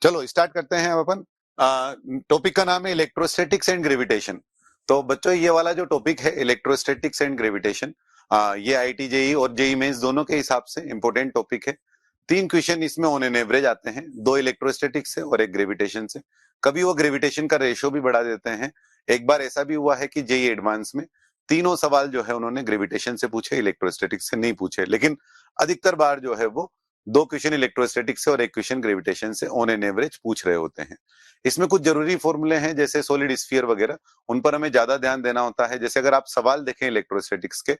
चलो स्टार्ट करते हैं अब अपन। टॉपिक का नाम है इलेक्ट्रोस्टैटिक्स एंड ग्रेविटेशन। तो बच्चों ये वाला जो टॉपिक है इलेक्ट्रोस्टैटिक्स एंड ग्रेविटेशन, ये आईटी जेई और जेई मेंस दोनों के हिसाब से इंपॉर्टेंट टॉपिक है। 3 क्वेश्चन इसमें ऑन एन एवरेज आते हैं, 2 इलेक्ट्रोस्टैटिक्स से और 1 ग्रेविटेशन से। कभी वो ग्रेविटेशन का रेशियो भी बढ़ा देते हैं। एक बार ऐसा भी हुआ है कि जेई एडवांस में तीनों सवाल जो है उन्होंने ग्रेविटेशन से पूछे, इलेक्ट्रोस्टैटिक्स से नहीं पूछे। लेकिन अधिकतर बार जो है वो 2 क्वेश्चन इलेक्ट्रोस्टैटिक्स से और 1 क्वेश्चन ग्रेविटेशन से ऑन एन एवरेज पूछ रहे होते हैं। इसमें कुछ जरूरी फॉर्मूले हैं जैसे सॉलिड स्फीयर वगैरह, उन पर हमें ज्यादा ध्यान देना होता है। जैसे अगर आप सवाल देखें इलेक्ट्रोस्टैटिक्स के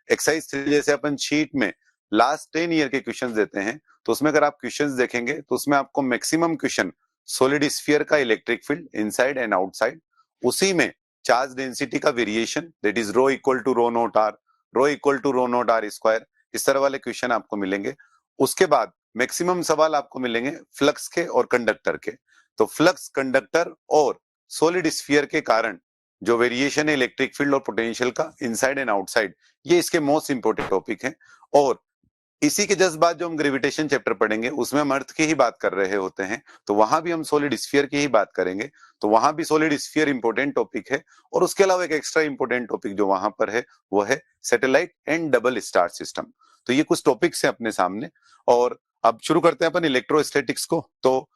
एक्सरसाइज 3 जैसे अपन शीट में लास्ट 10 ईयर के क्वेश्चंस देते हैं, तो उसमें अगर आप क्वेश्चंस देखेंगे तो उसमें आपको मैक्सिमम क्वेश्चन सॉलिड स्फीयर का electric field inside and outside, उसी में चार्ज डेंसिटी का variation that is rho equal to rho naught r, rho equal to rho naught r square, इस तरह वाले क्वेश्चन आपको मिलेंगे। उसके बाद मैक्सिमम सवाल आपको मिलेंगे फ्लक्स के और कंडक्टर के। तो फ्लक्स, कंडक्टर और सॉलिड स्फीयर के कारण जो वेरिएशन है इलेक्ट्रिक फील्ड और पोटेंशियल का इनसाइड एंड आउटसाइड, ये इसके मोस्ट इंपोर्टेंट टॉपिक हैं। और इसी के जस्ट बाद जो हम ग्रेविटेशन चैप्टर पढ़ेंगे उसमें हम अर्थ की ही बात कर रहे होते हैं, तो वहां भी हम सॉलिड स्फीयर की ही बात करेंगे। तो वहां भी सॉलिड स्फीयर इंपॉर्टेंट टॉपिक है। और उसके अलावा एक एक्स्ट्रा इंपॉर्टेंट टॉपिक जो वहां पर है वो है satellite and double star system. तो ये कुछ टॉपिक्स हैं अपने सामने। और अब शुरू करते हैं अपन इलेक्ट्रोस्टैटिक्स को। तो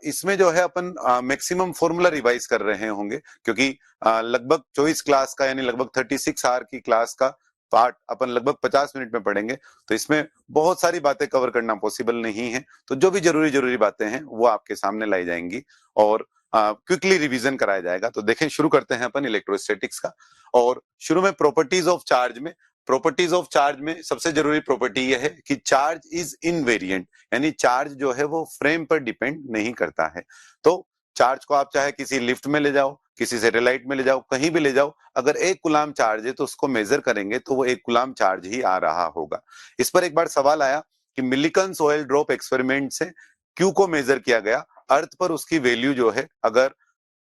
इसमें जो है अपन मैक्सिमम फॉर्मूला रिवाइज कर रहे होंगे, क्योंकि लगभग 24 क्लास का यानी लगभग 36 आवर की क्लास का पार्ट अपन लगभग 50 मिनट में पढ़ेंगे। तो इसमें बहुत सारी बातें कवर करना पॉसिबल नहीं है, तो जो भी जरूरी बातें हैं वो आपके सामने लाई जाएंगी और क्विकली रिवीजन कराया जाएगा। तो देखें, शुरू करते हैं अपन इलेक्ट्रोस्टैटिक्स का। और शुरू में प्रॉपर्टीज ऑफ चार्ज में, प्रॉपर्टीज ऑफ चार्ज में सबसे जरूरी प्रॉपर्टी यह है कि चार्ज इज इनवेरिएंट, यानी चार्ज जो है वो फ्रेम पर डिपेंड नहीं करता है। तो चार्ज को आप चाहे किसी लिफ्ट में ले जाओ, किसी सैटेलाइट में ले जाओ, कहीं भी ले जाओ, अगर 1 कूलाम चार्ज है तो उसको मेजर करेंगे तो वो 1 कूलाम चार्ज ही आ रहा होगा। इस पर एक बार सवाल आया कि मिलिकन ऑयल ड्रॉप एक्सपेरिमेंट से क्यू को मेजर किया गया, अर्थ पर उसकी वैल्यू जो है अगर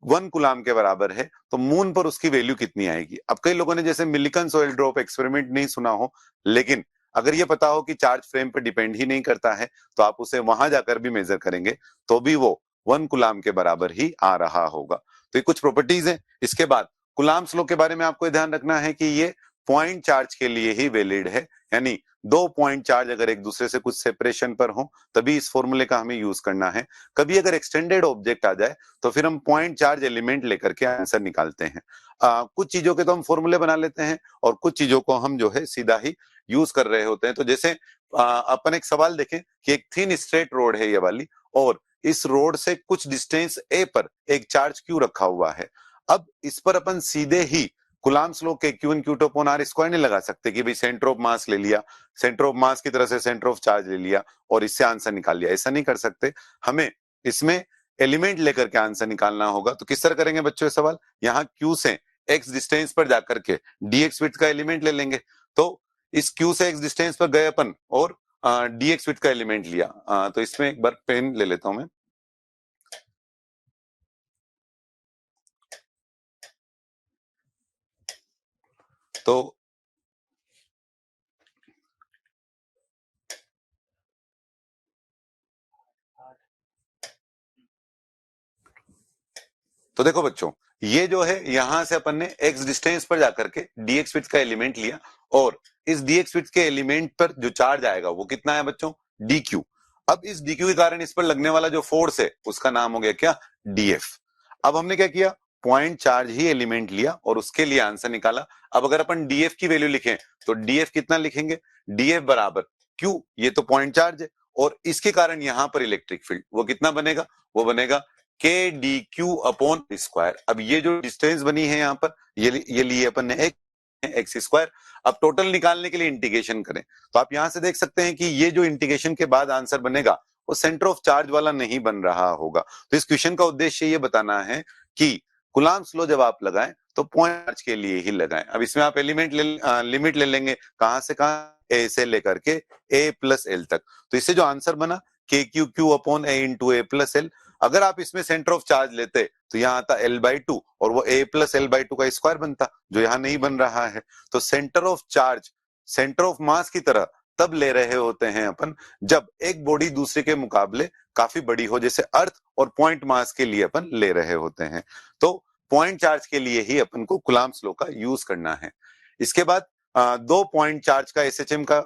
1 कूलाम के बराबर है तो मून पर उसकी वैल्यू कितनी आएगी। अब कई लोगों ने जैसे मिलिकन ऑयल ड्रॉप एक्सपेरिमेंट नहीं सुना हो, लेकिन अगर ये पता हो कि चार्ज फ्रेम पर डिपेंड ही नहीं करता है तो आप उसे वहां जाकर भी मेजर करेंगे तो भी वो 1 कूलाम के बराबर ही आ रहा होगा। तो ये कुछ प्रॉपर्टीज हैं। इसके बाद कुलाम्स लॉ के बारे में आपको ध्यान रखना है कि ये पॉइंट चार्ज के लिए ही वैलिड है, यानी 2 पॉइंट चार्ज अगर एक दूसरे से कुछ सेपरेशन पर हो तभी इस फॉर्मूले का हमें यूज करना है। कभी अगर एक्सटेंडेड ऑब्जेक्ट आ जाए तो फिर हम पॉइंट चार्ज एलिमेंट लेकर के आंसर निकालते हैं। कुछ चीजों के तो हम फॉर्मूले बना लेते हैं और कुछ चीजों को हम जो है सीधा ही यूज कर रहे होते हैं। तो जैसे अपन एक सवाल देखें कि एक थिन स्ट्रेट रोड है ये वाली, और इस रोड से कुछ डिस्टेंस ए पर एक चार्ज क्यू रखा हुआ है। अब इस पर अपन सीधे ही कुलाम्स लॉ के q in q two upon r square नहीं लगा सकते कि भाई सेंटर ऑफ मास ले लिया, सेंटर ऑफ मास की तरह से सेंटर ऑफ चार्ज ले लिया और इससे आंसर निकाल लिया। ऐसा नहीं कर सकते, हमें इसमें एलिमेंट लेकर के आंसर निकालना होगा। तो किस तरह करेंगे बच्चों ये सवाल, यहाँ क्यू से एक्स डिस्टेंस पर जाकर के डीएक्स विड्थ का एलिमेंट ले लेंगे। तो इस क्यू से एक्स डिस्टेंस पर गए अपन और डीएक्स विड्थ का एलिमेंट लिया। तो इसमें एक बार पेन ले लेता हूं मैं। तो देखो बच्चों, ये जो है यहां से अपन ने एक्स डिस्टेंस पर जाकर के डीएक्स विड्थ का एलिमेंट लिया और इस डीएक्स विड्थ के एलिमेंट पर जो चार्ज आएगा वो कितना है बच्चों, डी क्यू। अब इस डी क्यू के कारण इस पर लगने वाला जो फोर्स है उसका नाम हो गया क्या, डीएफ। अब हमने क्या किया, पॉइंट चार्ज ही एलिमेंट लिया और उसके लिए आंसर निकाला। अब अगर अपन डीएफ की वैल्यू लिखें तो डीएफ कितना लिखेंगे, डीएफ बराबर क्यू, ये तो पॉइंट चार्ज है और इसके कारण यहां पर इलेक्ट्रिक फील्ड वो कितना बनेगा, वो बनेगा के डी क्यू अपॉन स्क्वायर। अब ये जो डिस्टेंस बनी है यहाँ पर ये लिए अपन ने एक्स स्क्वायर। अब टोटल निकालने के लिए इंटीग्रेशन करें तो आप यहां से देख सकते हैं कि ये जो इंटीग्रेशन के बाद आंसर बनेगा वो सेंटर ऑफ चार्ज वाला नहीं बन रहा होगा। तो इस क्वेश्चन का उद्देश्य ये बताना है कि कुलाम्स लॉ जब आप लगाएं तो पॉइंट चार्ज के लिए ही लगाएं। अब इसमें आप लिमिट ले लेंगे, कहां से कहां, ए से लेकर के ए प्लस एल तक। तो इससे जो आंसर बना के क्यू क्यू अपॉन ए इंटू ए प्लस एल, अगर आप इसमें सेंटर ऑफ चार्ज लेते तो यहाँ आता L/2 और वो A प्लस L/2 का स्क्वायर बनता, जो यहाँ नहीं बन रहा है। तो centre of charge centre of mass की तरह तब ले रहे होते हैं अपन जब एक बॉडी दूसरे के मुकाबले काफी बड़ी हो, जैसे अर्थ और पॉइंट मास के लिए अपन ले रहे होते हैं। तो पॉइंट चार्ज के लिए ही अपन को कुलाम्ब्स लॉ का यूज करना है। इसके बाद दो पॉइंट चार्ज का एसएचएम का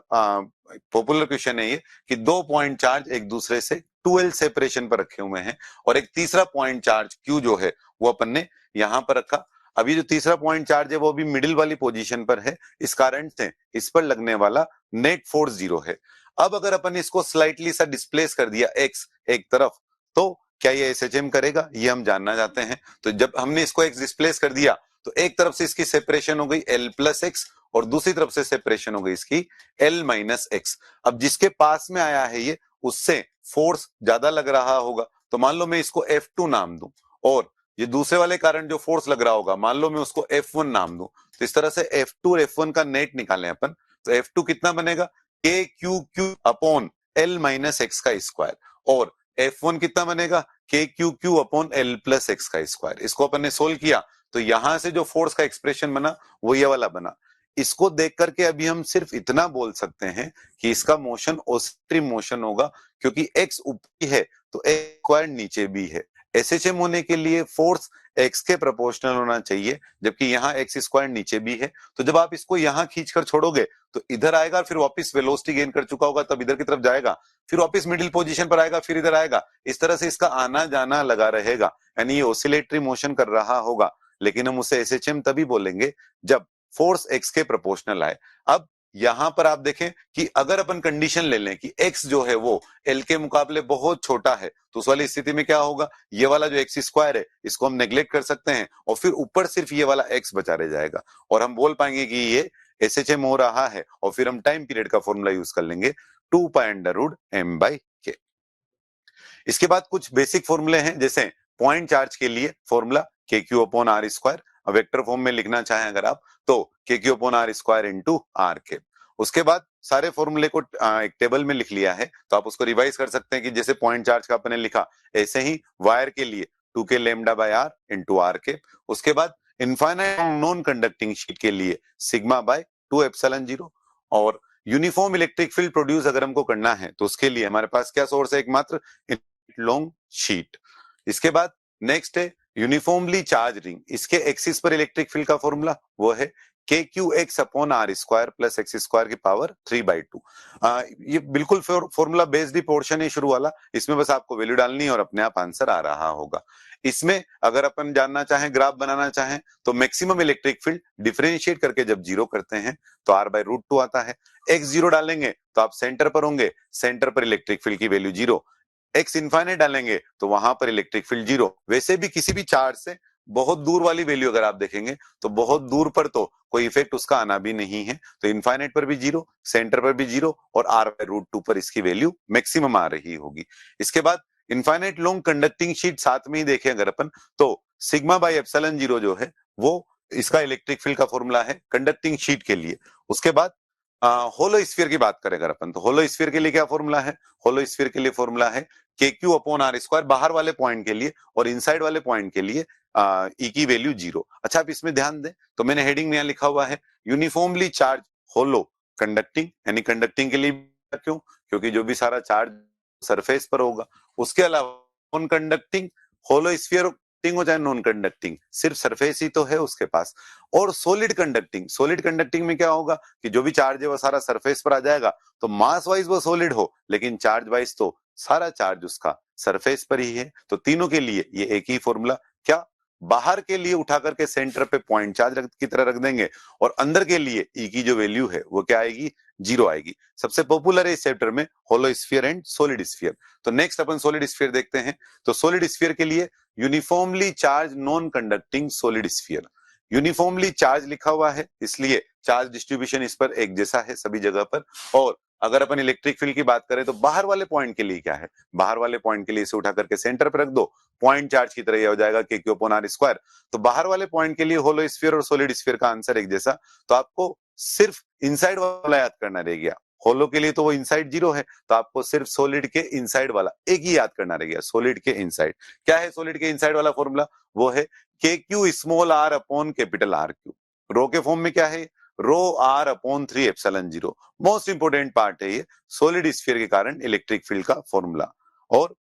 पॉपुलर क्वेश्चन है ये कि दो पॉइंट चार्ज एक दूसरे से 2L सेपरेशन पर रखे हुए हैं और एक तीसरा पॉइंट चार्ज Q जो है वो अपन ने यहां पर रखा। अभी जो तीसरा पॉइंट चार्ज है वो भी मिडिल वाली पोजीशन पर है, इस कारण से इस पर लगने वाला नेट फोर्स 0 है। अब अगर अपन इसको स्लाइटली सा डिस्प्लेस कर दिया x एक तरफ, तो क्या ये एसएचएम करेगा, ये हम जानना चाहते हैं। तो जब हमने इसको x डिस्प्लेस कर दिया तो एक तरफ से इसकी सेपरेशन हो गई L प्लस एक्स और दूसरी तरफ से सेपरेशन हो गई इसकी L माइनस एक्स। अब जिसके पास में आया है ये उससे फोर्स ज्यादा लग रहा होगा, तो मान लो मैं इसको F2 नाम दूं और ये दूसरे वाले कारण जो फोर्स लग रहा होगा मान लो मैं उसको F1 नाम दूं। तो इस तरह से F2 और F1 का नेट निकालें अपन, तो F2 कितना बनेगा के Q Q upon L minus x का स्क्वायर और F1 कितना बनेगा के Q Q upon L plus x का स्क्वायर। इसको अपन ने सोल्व किया तो यहां से जो फोर्स का एक्सप्रेशन बना वो ये वाला बना। इसको देख करके अभी हम सिर्फ इतना बोल सकते हैं कि इसका मोशन ऑसिलेटरी मोशन होगा, क्योंकि x ऊपर है तो x स्क्वायर नीचे भी है। एसएचएम होने के लिए फोर्स x के प्रोपोर्शनल होना चाहिए, जबकि यहाँ x स्क्वायर नीचे भी है। तो जब आप इसको यहाँ खींचकर छोड़ोगे तो इधर आएगा, फिर वापस वेलोसिटी गेन कर चुका होगा तब इधर की तरफ जाएगा, फिर वापस मिडिल पोजीशन पर आएगा, फिर इधर आएगा। इस तरह से इसका आना जाना लगा रहेगा, यानी ये ऑसिलेटरी मोशन कर रहा होगा। लेकिन हम उसे एसएचएम तभी बोलेंगे जब फोर्स x के प्रोपोर्शनल आए। अब यहां पर आप देखें कि अगर अपन कंडीशन ले लें कि x जो है वो L के मुकाबले बहुत छोटा है, तो उस वाली स्थिति में क्या होगा, ये वाला जो x स्क्वायर है इसको हम नेग्लेक्ट कर सकते हैं और फिर ऊपर सिर्फ ये वाला x बचा रह जाएगा और हम बोल पाएंगे कि ये एसएचएम हो रहा है। और फिर हम टाइम पीरियड का फॉर्मूला यूज कर लेंगे 2π√m/k। इसके बाद कुछ बेसिक फॉर्मूले हैं, जैसे पॉइंट चार्ज के लिए formula k q upon r square, vector form में लिखना चाहें अगर आप तो k q upon r square into r के। उसके बाद सारे फॉर्मूले को एक टेबल में लिख लिया है, तो आप उसको रिवाइज कर सकते हैं कि जैसे पॉइंट चार्ज का अपने लिखा ऐसे ही वायर के लिए 2k lambda by r into r के। उसके बाद इनफाइनाइट नॉन कंडक्टिंग शीट के लिए सिग्मा बाय 2 एप्सिलॉन 0। और यूनिफॉर्म इलेक्ट्रिक फील्ड प्रोड्यूस अगर हमको करना है तो उसके लिए हमारे पास क्या सोर्स है, एकमात्र लॉन्ग शीट। इसके बाद नेक्स्ट है यूनिफॉर्मली चार्ज रिंग, इसके एक्सिस पर इलेक्ट्रिक फील्ड का फॉर्मूला वो है के q x upon r square plus x square की पावर 3/2। ये बिल्कुल फॉर्मूला बेस्ड ही पोर्शन है शुरू वाला, इसमें बस आपको वैल्यू डालनी है और अपने आप आंसर आ रहा होगा। इसमें अगर अपन जानना चाहें, ग्राफ बनाना चाहें, तो मैक्सिमम इलेक्ट्रिक फील्ड डिफरेंशिएट करके जब जीरो करते हैं तो r/√2 आता है। x जीरो डालेंगे तो आप सेंटर पर होंगे, सेंटर पर इलेक्ट्रिक फील्ड की वैल्यू 0। x इनफाइनाइट डालेंगे तो वहां पर इलेक्ट्रिक फील्ड 0। वैसे भी किसी भी चार्ज से बहुत दूर वाली वैल्यू अगर आप देखेंगे तो बहुत दूर पर तो कोई इफेक्ट उसका आना भी नहीं है, तो इनफाइनाइट पर भी 0, सेंटर पर भी 0 और r/√2 पर इसकी वैल्यू मैक्सिमम आ रही होगी। इसके बाद इनफाइनाइट लॉन्ग कंडक्टिंग शीट साथ में ही देखें अगर अपन तो सिग्मा बाय एप्सिलॉन 0 जो है वो इसका इलेक्ट्रिक फील्ड का फॉर्मूला है कंडक्टिंग शीट के लिए। उसके बाद होलो स्फीयर की बात करें अगर अपन तो होलो स्फीयर के लिए क्या फॉर्मूला है, होलो स्फीयर के लिए फॉर्मूला है के क्यू अपॉन आर स्क्वायर बाहर वाले पॉइंट के लिए और इनसाइड वाले पॉइंट के लिए ई की वैल्यू 0। अच्छा आप इसमें ध्यान दें तो मैंने हेडिंग में यहां लिखा हुआ है यूनिफॉर्मली चार्ज होलो कंडक्टिंग, यानी कंडक्टिंग के लिए क्यों, क्योंकि जो भी सारा चार्ज सरफेस पर होगा। उसके अलावा नॉन कंडक्टिंग होलो स्फीयर हो चाहे नॉन कंडक्टिंग, सिर्फ सरफेस ही तो है उसके पास। और सॉलिड कंडक्टिंग, सॉलिड कंडक्टिंग में क्या होगा कि जो भी चार्ज है वो सारा सरफेस पर आ जाएगा, तो मास वाइज वो सॉलिड हो लेकिन चार्ज वाइज तो सारा चार्ज उसका सरफेस पर ही है। तो तीनों के लिए ये एक ही फॉर्मूला, क्या बाहर के लिए उठा करके सेंटर पे पॉइंट चार्ज की तरह रख देंगे और अंदर के लिए ई की जो वैल्यू है वो क्या आएगी, 0 आएगी। सबसे पॉपुलर है इस चैप्टर में hollow sphere and solid sphere. तो नेक्स्ट अपन सॉलिड स्फीयर देखते हैं। तो सॉलिड स्फीयर के लिए uniformly charge non conducting solid sphere, uniformly charge लिखा हुआ है इसलिए चार्ज डिस्ट्रीब्यूशन इस पर एक जैसा है सभी जगह पर। और अगर अपन इलेक्ट्रिक फील्ड की बात करें तो बाहर वाले पॉइंट के लिए क्या है, बाहर वाले पॉइंट के लिए इसे उठा करके सेंटर पर रख दो, पॉइंट चार्ज की तरह यह हो जाएगा के क्यू अपॉन आर स्क्वायर। तो बाहर वाले पॉइंट के लिए होलो स्फीयर और सॉलिड स्फीयर का आंसर एक जैसा, तो आपको सिर्फ इनसाइड वाला याद करना रह गया। होलो के लिए तो वो इनसाइड 0 है, तो आपको सिर्फ सॉलिड के इनसाइड वाला एक ही याद करना रह गया, सॉलिड के इनसाइड। क्या है सॉलिड के इनसाइड वाला फॉर्मूला, वो है के Q small R upon capital R Q. Rho के फॉर्म में क्या है, rho R upon 3 epsilon 0। Most important part है ये सॉलिड स्फीयर के कारण इलेक्ट्रिक फील्ड का फॉर्मूला। और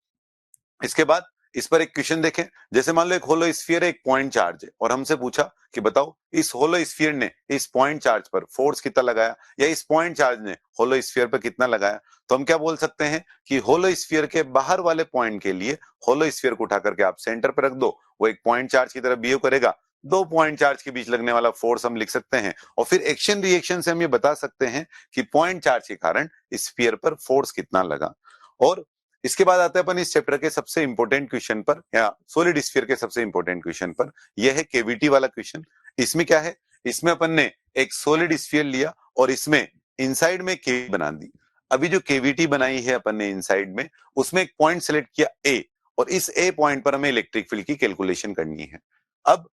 इसके बाद इस पर एक क्वेश्चन देखें। जैसे मान लो एक होलो स्फीयर है, एक पॉइंट चार्ज है, और हमसे पूछा कि बताओ इस होलो स्फीयर ने इस पॉइंट चार्ज पर फोर्स कितना लगाया, या इस पॉइंट चार्ज ने होलो स्फीयर पर कितना लगाया। तो हम क्या बोल सकते हैं कि होलो स्फीयर के बाहर वाले पॉइंट के लिए होलो स्फीयर को उठा करके आप सेंटर पर रख दो, वो एक पॉइंट चार्ज की तरह बिहेव करेगा। दो पॉइंट चार्ज के बीच लगने वाला फोर्स हम लिख सकते हैं, और फिर एक्शन रिएक्शन से हम ये बता सकते हैं कि पॉइंट चार्ज के कारण स्फीयर पर फोर्स कितना लगा। और इसके बाद आते हैं अपन इस चैप्टर के सबसे इंपॉर्टेंट क्वेश्चन पर, या सॉलिड स्फीयर के सबसे इंपॉर्टेंट क्वेश्चन पर। यह है केवीटी वाला क्वेश्चन। इसमें क्या है, इसमें अपन ने एक सॉलिड स्फीयर लिया और इसमें इनसाइड में केवी बना दी। अभी जो केवीटी बनाई है अपन ने इनसाइड में, उसमें एक पॉइंट सेलेक्ट किया ए, और इस ए पॉइंट पर हमें इलेक्ट्रिक फील्ड की कैलकुलेशन करनी है। अब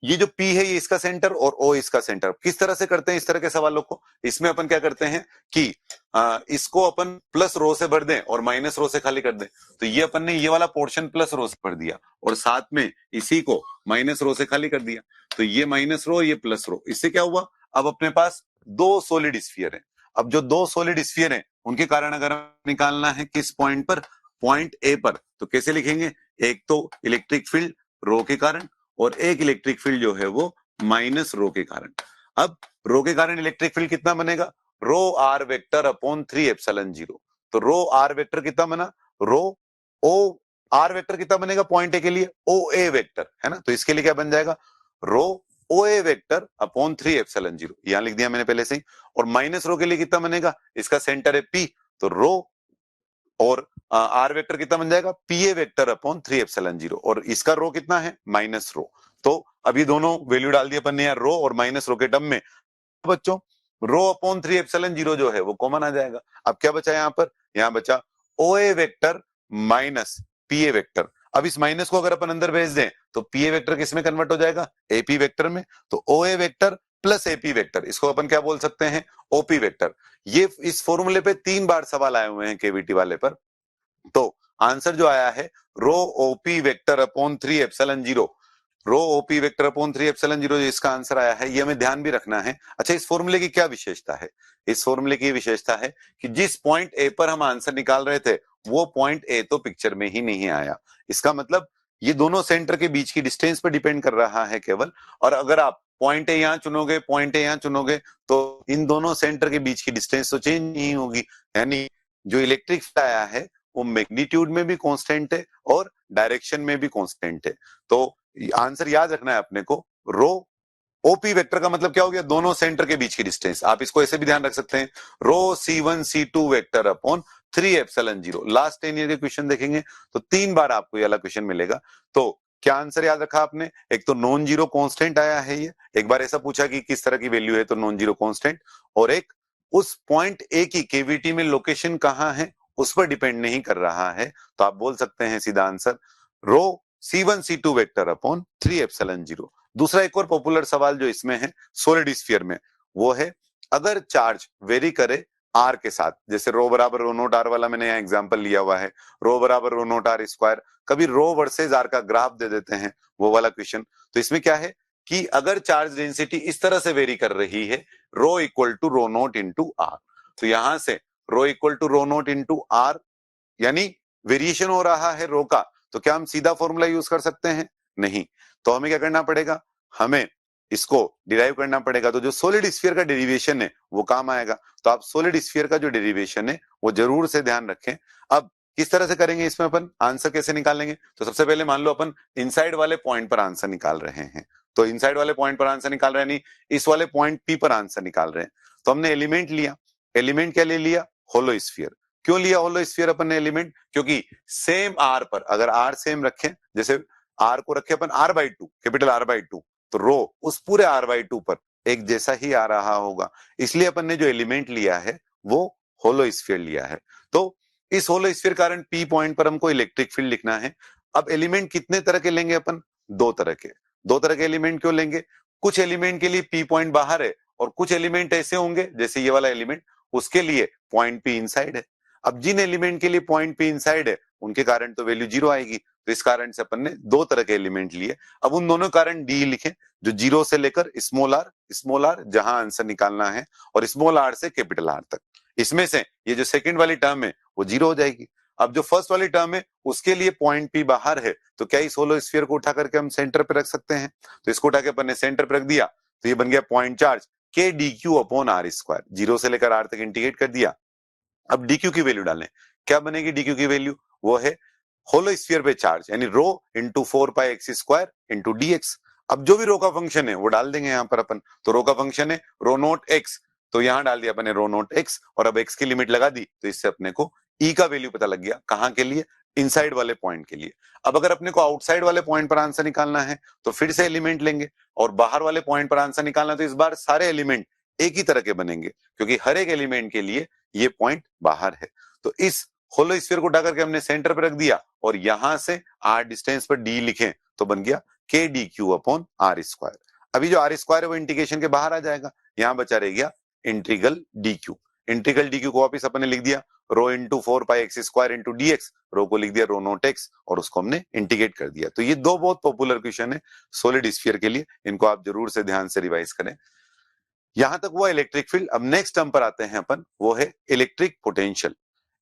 ये जो P है ये इसका सेंटर और O इसका सेंटर। किस तरह से करते हैं इस तरह के सवालों को, इसमें अपन क्या करते हैं कि इसको अपन प्लस रो से भर दें और माइनस रो से खाली कर दें। तो ये अपन ने ये वाला पोर्शन प्लस रो से भर दिया और साथ में इसी को माइनस रो से खाली कर दिया। तो ये माइनस रो, ये प्लस रो। इससे क्या हुआ, अब अपने पास दो सॉलिड स्फीयर है। अब जो दो सॉलिड स्फीयर है उनके कारण अगर निकालना है किस पॉइंट पर, पॉइंट ए पर, तो कैसे लिखेंगे, एक तो इलेक्ट्रिक फील्ड रो के कारण और एक इलेक्ट्रिक फील्ड जो है वो माइनस रो के कारण। अब रो के कारण इलेक्ट्रिक फील्ड कितना बनेगा, रो आर वेक्टर अपॉन 3 एप्सिलॉन 0। तो रो आर वेक्टर कितना बना, रो ओ आर वेक्टर कितना बनेगा पॉइंट ए के लिए, ओ ए वेक्टर है ना। तो इसके लिए क्या बन जाएगा, रो ओ ए वेक्टर अपॉन 3 एप्सिलॉन 0, यहां लिख दिया मैंने पहले से ही। और माइनस रो के लिए कितना बनेगा, इसका सेंटर है पी, तो रो और आर वेक्टर कितना बन जाएगा, P A vector upon 3 epsilon 0, और इसका रो कितना है, माइनस रो। तो अभी दोनों वैल्यू डाल दिए अपन ने यार, रो और माइनस रो के टर्म में। बच्चों रो अपॉन 3 एप्सिलॉन 0 जो है वो कॉमन आ जाएगा। अब क्या बचा यहाँ पर, यहाँ बचा O A vector minus P A vector. अब इस माइनस को अगर अपन अंदर भेज दें तो पी ए वेक्टर किस में कन्वर्ट हो जाएगा, एपी वेक्टर में। तो ओ A vector plus AP vector, इसको अपन क्या बोल सकते हैं, ओपी वेक्टर। ये इस फॉर्मूले पे 3 बार सवाल आए हुए हैं केवीटी वाले पर। तो आंसर जो आया है रो ओपी वेक्टर अपॉन 3 एप्सिलॉन 0, रो ओपी वेक्टर अपॉन 3 एप्सिलॉन 0 जो इसका आंसर आया है, ये हमें ध्यान भी रखना है। अच्छा, इस फॉर्मूले की क्या विशेषता है, इस फॉर्मूले की विशेषता है कि जिस पॉइंट ए पर हम आंसर निकाल रहे थे वो पॉइंट ए तो पिक्चर में ही नहीं आया। इसका मतलब ये दोनों सेंटर के बीच की डिस्टेंस पर डिपेंड कर रहा है केवल। और अगर आप पॉइंट ए यहां चुनोगे, पॉइंट ए यहां चुनोगे, तो इन दोनों सेंटर के बीच की डिस्टेंस तो चेंज नहीं होगी। यानी जो इलेक्ट्रिक फील्ड आया है वो मैग्नीट्यूड में भी कांस्टेंट है और डायरेक्शन में भी कांस्टेंट है। तो आंसर याद रखना है अपने को, रो ओपी वेक्टर का मतलब क्या हो गया, दोनों सेंटर के बीच की डिस्टेंस। आप इसको ऐसे भी ध्यान रख सकते हैं, रो C1 C2 vector upon 3 epsilon 0। Last 10 year के क्वेश्चन देखेंगे तो 3 बार आपको ये वाला क्वेश्चन मिलेगा। तो क्या आंसर याद रखा आपने, एक तो नॉन जीरो कांस्टेंट आया है, ये एक बार ऐसा पूछा कि किस तरह की वैल्यू है, तो नॉन जीरो कांस्टेंट, और एक उस पॉइंट ए की केवीटी में लोकेशन कहां है उस पर डिपेंड नहीं कर रहा है। तो आप बोल सकते हैं सीधा आंसर रो C1 C2 vector upon 3 epsilon 0। दूसरा एक और पॉपुलर सवाल जो इसमें है सॉलिड स्फीयर में, वो है अगर चार्ज वेरी करे आर के साथ, जैसे रो बराबर रो नोट आर वाला मैंने यहाँ एग्जांपल लिया हुआ है, रो बराबर रो नोट आर स्क्वायर, कभी रो वर्सेज आर का ग्राफ दे देते हैं, वो वाला क्वेश्चन। तो इसमें क्या है कि अगर चार्ज डेंसिटी इस तरह से वेरी कर रही है, rho equal to rho naught into R, तो यहां से rho equal to rho naught into R, यानी वेरिएशन हो रहा है रो का, तो क्या हम सीधा फॉर्मूला यूज कर सकते हैं, नहीं। तो हमें क्या करना पड़ेगा, हमें इसको डिराइव करना पड़ेगा। तो जो सॉलिड स्फीयर का डेरिवेशन है वो काम आएगा। तो आप सॉलिड स्फीयर का जो डेरिवेशन है वो जरूर से ध्यान रखें। अब किस तरह से करेंगे इसमें अपन आंसर कैसे निकालेंगे, तो सबसे पहले मान लो अपन इनसाइड वाले पॉइंट पर आंसर निकाल रहे हैं। तो इनसाइड वाले पॉइंट पर आंसर निकाल रहे हैं, नहीं इस वाले पॉइंट पी पर आंसर निकाल रहे हैं। तो हमने एलिमेंट लिया, एलिमेंट क्या ले लिया, होलो स्फीयर। क्यों लिया होलो स्फीयर अपन ने एलिमेंट, क्योंकि सेम आर पर अगर आर सेम रखें, जैसे आर को रखे अपन r/2, कैपिटल R/2, तो रो उस पूरे r/2 पर एक जैसा ही आ रहा होगा। इसलिए अपन ने जो एलिमेंट लिया है वो होलो स्फीयर लिया है। तो इस होलो स्फीयर कारण पी पॉइंट पर हमको इलेक्ट्रिक फील्ड लिखना है। अब एलिमेंट कितने तरह के लेंगे अपन, दो तरह के। दो तरह के एलिमेंट क्यों लेंगे, कुछ एलिमेंट के लिए पी पॉइंट बाहर है और कुछ एलिमेंट ऐसे होंगे जैसे ये वाला एलिमेंट, उसके लिए पॉइंट पी इनसाइड है। अब जिन एलिमेंट के लिए पॉइंट पी इनसाइड है उनके कारण तो वैल्यू 0 आएगी। तो इस कारण से अपन ने दो तरह के एलिमेंट लिए। अब उन दोनों कारण डी लिखें, जो 0 से लेकर स्मॉल आर जहां आंसर निकालना है, और स्मॉल आर से कैपिटल आर तक। इसमें से ये जो सेकंड वाली टर्म है वो 0 हो जाएगी। अब जो फर्स्ट वाली टर्म है उसके लिए पॉइंट पी बाहर है, तो क्या इस होलो स्फीयर को उठा करके हम सेंटर पे रख सकते हैं? तो इसको उठा के अपन ने सेंटर पे रख दिया, तो ये बन गया point charge k d q upon r square, 0 से लेकर आर तक इंटीग्रेट कर दिया। अब डीक्यू की वैल्यू डालें, क्या बनेगी डीक्यू की वैल्यू? वो है होलो स्फीयर पे चार्ज यानी rho into 4πx² into dx। अब जो भी रो का फंक्शन है वो डाल देंगे यहाँ पर अपन, तो रो का फंक्शन है रो नोट एक्स, तो यहां डाल दिया अपने रो नोट एक्स, और अब एक्स की लिमिट लगा दी, तो इससे अपने को ई का वैल्यू पता लग गया, कहां के लिए? इनसाइड वाले पॉइंट के लिए। अब अगर अपने को आउटसाइड वाले पॉइंट पर आंसर निकालना है तो फिर से एलिमेंट लेंगे, और बाहर वाले पॉइंट पर आंसर निकालना तो इस बार सारे एलिमेंट एक ही तरह के बनेंगे, क्योंकि हर एक एलिमेंट के लिए ये पॉइंट बाहर है। तो इस होलो स्फीयर को उठा करके हमने सेंटर पर रख दिया, और यहां से आर डिस्टेंस पर डी लिखें तो बन गया k d q upon r square. अभी जो आर स्क्वायर है वो इंटीग्रेशन के बाहर आ जाएगा, यहां बचा रह गया integral D Q. Integral D Q को वापिस अपने लिख दिया rho into 4πx² into dx, रो को लिख दिया रो नोट एक्स, और उसको हमने इंटीग्रेट कर दिया। तो ये दो बहुत पॉपुलर क्वेश्चन है सॉलिड स्फीयर के लिए, इनको आप जरूर से ध्यान से रिवाइज करें। यहां तक हुआ इलेक्ट्रिक फील्ड। अब नेक्स्ट टर्म पर आते हैं अपन, वो है इलेक्ट्रिक पोटेंशियल।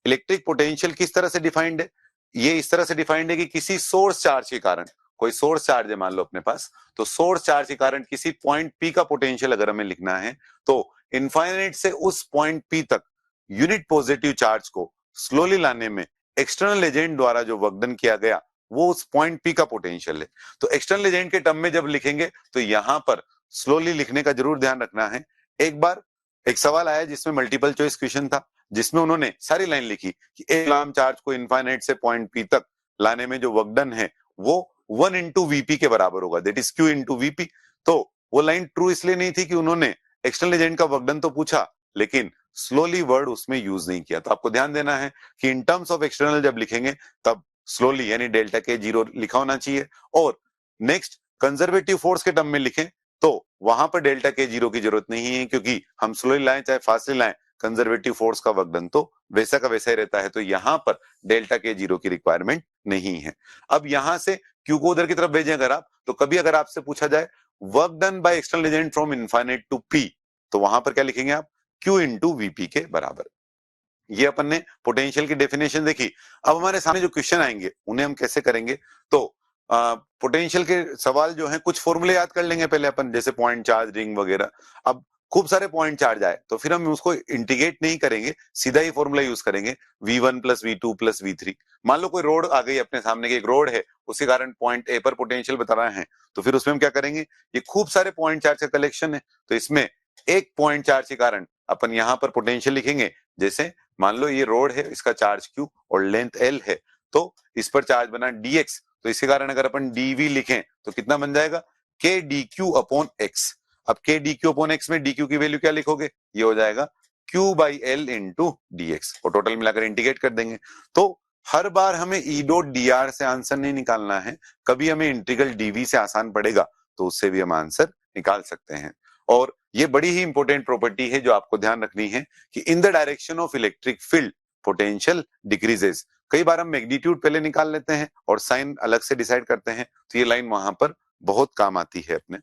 इलेक्ट्रिक पोटेंशियल किस तरह से डिफाइंड है? ये इस तरह से डिफाइंड है कि किसी सोर्स चार्ज के कारण, कोई सोर्स चार्ज है मान लो अपने पास, तो सोर्स चार्ज के कारण किसी पॉइंट पी का पोटेंशियल अगर हमें लिखना है तो इनफाइनाइट से उस पॉइंट पी तक यूनिट पॉजिटिव चार्ज को स्लोली लाने में एक्सटर्नल एजेंट द्वारा जो वर्क डन किया गया वो उस पॉइंट पी का पोटेंशियल है। तो एक्सटर्नल एजेंट के टर्म में जब लिखेंगे तो यहां पर स्लोली लिखने का जरूर ध्यान रखना है। एक बार एक सवाल आया जिसमें मल्टीपल चॉइस क्वेश्चन था, जिसमें उन्होंने सारी लाइन लिखी कि एक कूलम्ब चार्ज को इनफाइनाइट से पॉइंट पी तक लाने में जो वर्क डन है वो 1 इंटू वीपी के बराबर होगा, that is Q into VP. तो वो लाइन ट्रू इसलिए नहीं थी कि उन्होंने एक्सटर्नल एजेंट का वर्क डन तो पूछा लेकिन स्लोली वर्ड उसमें यूज नहीं किया। तो आपको ध्यान देना है कि इन टर्म्स ऑफ एक्सटर्नल जब लिखेंगे तब स्लोली यानी डेल्टा के जीरो लिखा होना चाहिए, और नेक्स्ट कंजर्वेटिव फोर्स के टर्म में लिखें तो वहां पर डेल्टा के जीरो की जरूरत नहीं है, क्योंकि हम स्लोली लाएं चाहे फास्टली लाएं कंजर्वेटिव फोर्स का वर्क डन तो वैसा का वैसा ही रहता है, तो यहां पर डेल्टा के जीरो की रिक्वायरमेंट नहीं है। अब यहां से क्यू को उधर की तरफ भेजें अगर आप, तो कभी अगर आपसे पूछा जाए work done by external agent from infinite to p, तो वहां पर क्या लिखेंगे आप? क्यू इंटू वीपी के बराबर। ये अपन ने पोटेंशियल की डेफिनेशन देखी। अब हमारे सामने जो क्वेश्चन आएंगे उन्हें हम कैसे करेंगे? तो पोटेंशियल के सवाल जो हैं कुछ फॉर्मूले याद कर लेंगे पहले अपन, जैसे पॉइंट चार्ज रिंग वगैरह। अब खूब सारे पॉइंट चार्ज आए तो फिर हम उसको इंटीग्रेट नहीं करेंगे, सीधा ही फॉर्मूला यूज करेंगे v1 plus v2 plus v3। मान लो कोई रोड आ गई अपने सामने की, एक रोड है, उसके कारण पॉइंट ए पर पोटेंशियल बता रहे हैं, तो फिर उसमें हम क्या करेंगे? ये खूब सारे पॉइंट चार्ज का कलेक्शन है, तो इसमें एक पॉइंट चार्ज के कारण अपन यहाँ पर पोटेंशियल लिखेंगे। जैसे मान लो ये रोड है, इसका चार्ज q और लेंथ l है, तो इस पर चार्ज बना dx, तो इसके कारण अगर अपन dv लिखें तो कितना बन जाएगा? k dq upon x। अब k dq अपॉन x में dq की वैल्यू क्या लिखोगे? ये हो जाएगा q by l into dx, और टोटल मिलाकर इंटीग्रेट कर देंगे। तो हर बार हमें e डॉट dr से आंसर नहीं निकालना है, कभी हमें इंटीग्रल dv से आसान पड़ेगा तो उससे भी हम आंसर निकाल सकते हैं। और ये बड़ी ही इंपॉर्टेंट प्रॉपर्टी है जो आपको ध्यान रखनी है कि in the direction of electric field potential decreases. कई बार हम मैग्नीट्यूड पहले निकाल लेते हैं और साइन अलग से डिसाइड करते हैं, तो ये लाइन वहां पर बहुत काम आती है अपने।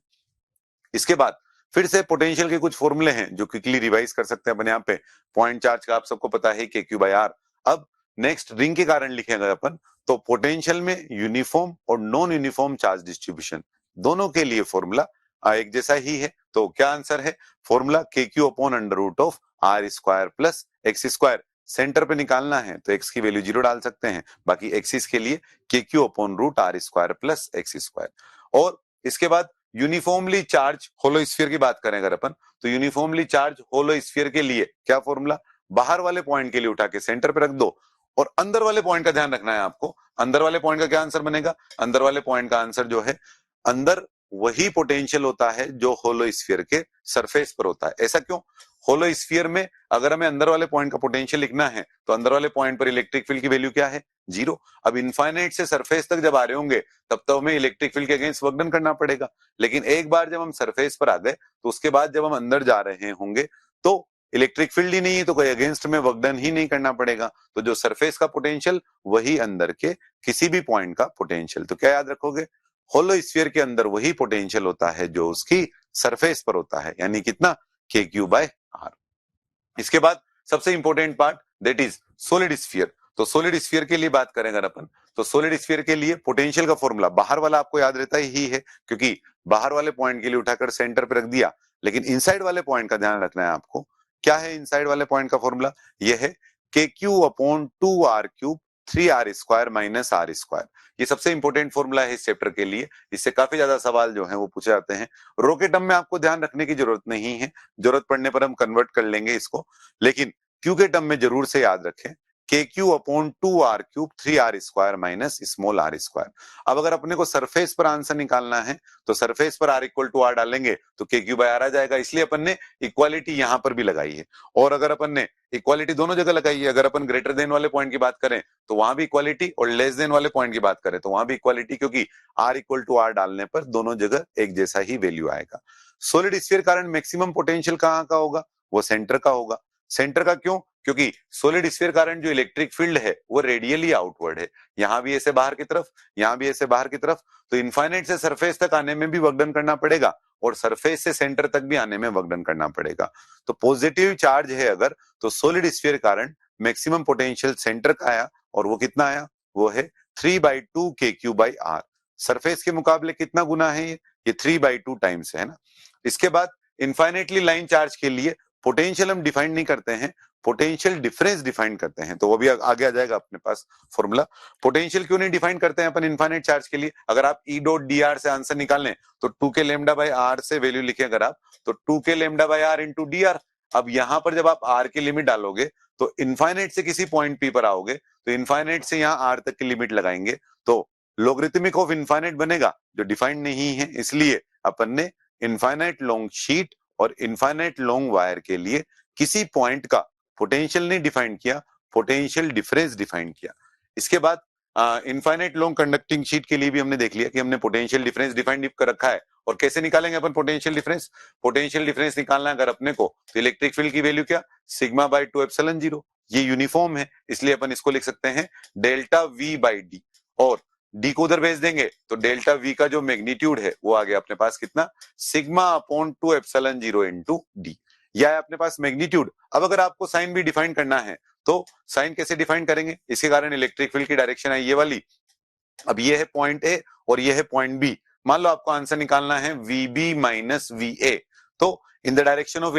इसके बाद फिर से पोटेंशियल के कुछ फॉर्मूले हैं जो क्विकली रिवाइज कर सकते हैं अपन यहाँ पे। पॉइंट चार्ज का आप सबको पता है के क्यू बाई आर। अब नेक्स्ट रिंग के कारण लिखेंगे अपन, तो पोटेंशियल में यूनिफॉर्म और नॉन यूनिफॉर्म चार्ज डिस्ट्रीब्यूशन दोनों के लिए फॉर्मूला एक जैसा ही है। तो क्या आंसर है? Formula k q upon under root of r square plus x square. Centre पे निकालना है तो एक्स की वैल्यू 0 डाल सकते हैं, बाकी एक्सिस के लिए k q upon root r square plus x square. और इसके बाद यूनिफॉर्मली चार्ज होलो स्फीयर की बात करें अगर अपन, तो यूनिफॉर्मली चार्ज होलो स्फीयर के लिए क्या फॉर्मूला? बाहर वाले पॉइंट के लिए उठा के सेंटर पे रख दो, और अंदर वाले पॉइंट का ध्यान रखना है आपको। अंदर वाले पॉइंट का क्या आंसर बनेगा? अंदर वाले पॉइंट का आंसर जो है, अंदर वही पोटेंशियल होता है जो होलो स्फीयर के सरफेस पर होता है। ऐसा क्यों? होलो स्फीयर में अगर हमें अंदर वाले पॉइंट का पोटेंशियल लिखना है तो अंदर वाले पॉइंट पर इलेक्ट्रिक फील्ड की वैल्यू क्या है? 0। अब इनफाइनाइट से सरफेस तक जब आ रहे होंगे तब तो हमें इलेक्ट्रिक फील्ड के अगेंस्ट वर्क डन करना पड़ेगा, लेकिन एक बार जब हम सरफेस पर आ गए तो उसके बाद जब हम अंदर जा रहे होंगे तो इलेक्ट्रिक फील्ड ही नहीं है, तो कोई अगेंस्ट में वर्क डन ही नहीं करना पड़ेगा। तो जो सरफेस का पोटेंशियल वही अंदर के किसी भी पॉइंट का पोटेंशियल। तो क्या याद रखोगे? होलो स्फीयर के अंदर वही पोटेंशियल होता है जो उसकी सरफेस पर होता है, यानी कितना? के क्यू बाय आर। इसके बाद सबसे important part, that is solid sphere. तो सॉलिड स्फीयर के लिए बात करें अगर अपन, तो सॉलिड स्फीयर के लिए पोटेंशियल का फॉर्मूला बाहर वाला आपको याद रहता ही है, क्योंकि बाहर वाले पॉइंट के लिए उठाकर सेंटर पे रख दिया, लेकिन इनसाइड वाले पॉइंट का ध्यान रखना है आपको। क्या है इनसाइड वाले पॉइंट का फॉर्मूला? ये है KQ/2R³ 3R² माइनस R²। ये सबसे इंपॉर्टेंट फॉर्मूला है इस चैप्टर के लिए, इससे काफी ज्यादा सवाल जो है वो पूछे जाते हैं। रो के टर्म में आपको ध्यान रखने की जरूरत नहीं है, जरूरत पड़ने पर हम कन्वर्ट कर लेंगे इसको, लेकिन क्यू के टर्म में जरूर से याद रखें KQ/2R³ 3R² minus small R²। अब अगर अपने को सरफेस पर आंसर निकालना है तो सरफेस पर R=R डालेंगे तो KQ/R आ जाएगा, इसलिए अपन ने इक्वालिटी यहां पर भी लगाई है। और अगर अपन ने इक्वालिटी दोनों जगह लगाई है, अगर अपन ग्रेटर देन वाले पॉइंट की बात करें तो वहां भी इक्वालिटी, और लेस देन वाले पॉइंट की बात करें तो वहां भी इक्वालिटी, क्योंकि R=R डालने पर दोनों जगह एक जैसा ही वैल्यू आएगा। सॉलिड स्फीयर कारण मैक्सिमम पोटेंशियल कहां का होगा? वो सेंटर का होगा। सेंटर का क्यों? क्योंकि सॉलिड स्फीयर कारण जो इलेक्ट्रिक फील्ड है वो रेडियली आउटवर्ड है, यहां भी ऐसे बाहर की तरफ, यहां भी ऐसे बाहर की तरफ, तो इनफाइनाइट से सरफेस तक आने में भी वर्क डन करना पड़ेगा और सरफेस से सेंटर तक भी आने में वर्क डन करना पड़ेगा। तो पॉजिटिव चार्ज है अगर, तो सॉलिड स्फीयर कारण मैक्सिमम पोटेंशियल सेंटर का आया, और वो कितना आया? वो है 3/2 KQ/R। सरफेस के मुकाबले कितना गुना है ये 3/2 टाइम्स है ना। इसके बाद इनफाइनाइटली लाइन चार्ज के लिए पोटेंशियल हम डिफाइन नहीं करते हैं, पोटेंशियल डिफरेंस डिफाइन करते हैं, तो वो भी आगे आ जाएगा अपने पास फॉर्मूला। पोटेंशियल क्यों नहीं डिफाइन करते हैं अपन इनफाइनाइट चार्ज के लिए? अगर आप E.dr से आंसर निकालें तो 2k λ/r से वैल्यू लिखे अगर आप, तो 2k λ/r इंटू dr। अब यहां पर जब आप r की लिमिट डालोगे तो इनफाइनाइट से किसी पॉइंट P पर आओगे, तो इनफाइनाइट से यहाँ r तक की लिमिट लगाएंगे तो लोगरिथमिक ऑफ इनफाइनाइट बनेगा जो डिफाइंड नहीं है, इसलिए अपन ने इनफाइनाइट लॉन्ग शीट और इनफाइनाइट लॉन्ग वायर के लिए किसी पॉइंट का पोटेंशियल नहीं डिफाइन किया, पोटेंशियल डिफरेंस डिफाइन किया। इसके बाद इनफाइनाइट लॉन्ग कंडक्टिंग शीट के लिए भी हमने देख लिया कि हमने पोटेंशियल डिफरेंस डिफाइन कर रखा है। और कैसे निकालेंगे अपन पोटेंशियल डिफरेंस? पोटेंशियल डिफरेंस निकालना अगर अपने को, तो इलेक्ट्रिक फील्ड की वैल्यू क्या? σ/2ε0। ये यूनिफॉर्म है, इसलिए अपन इसको लिख सकते हैं ΔV/d, और d को उधर भेज देंगे तो डेल्टा v का जो मैग्नीट्यूड है वो आ गया अपने पास कितना? σ/2ε0 इंटू d। यह है अपने पास मैग्नीट्यूड। अब अगर आपको साइन भी डिफाइन करना है तो साइन कैसे डिफाइन करेंगे? इसके कारण इलेक्ट्रिक फील्ड की डायरेक्शन है ये वाली। अब ये है पॉइंट ए और ये है पॉइंट बी। मान लो आपको आंसर निकालना है VB माइनस VA, तो in the direction of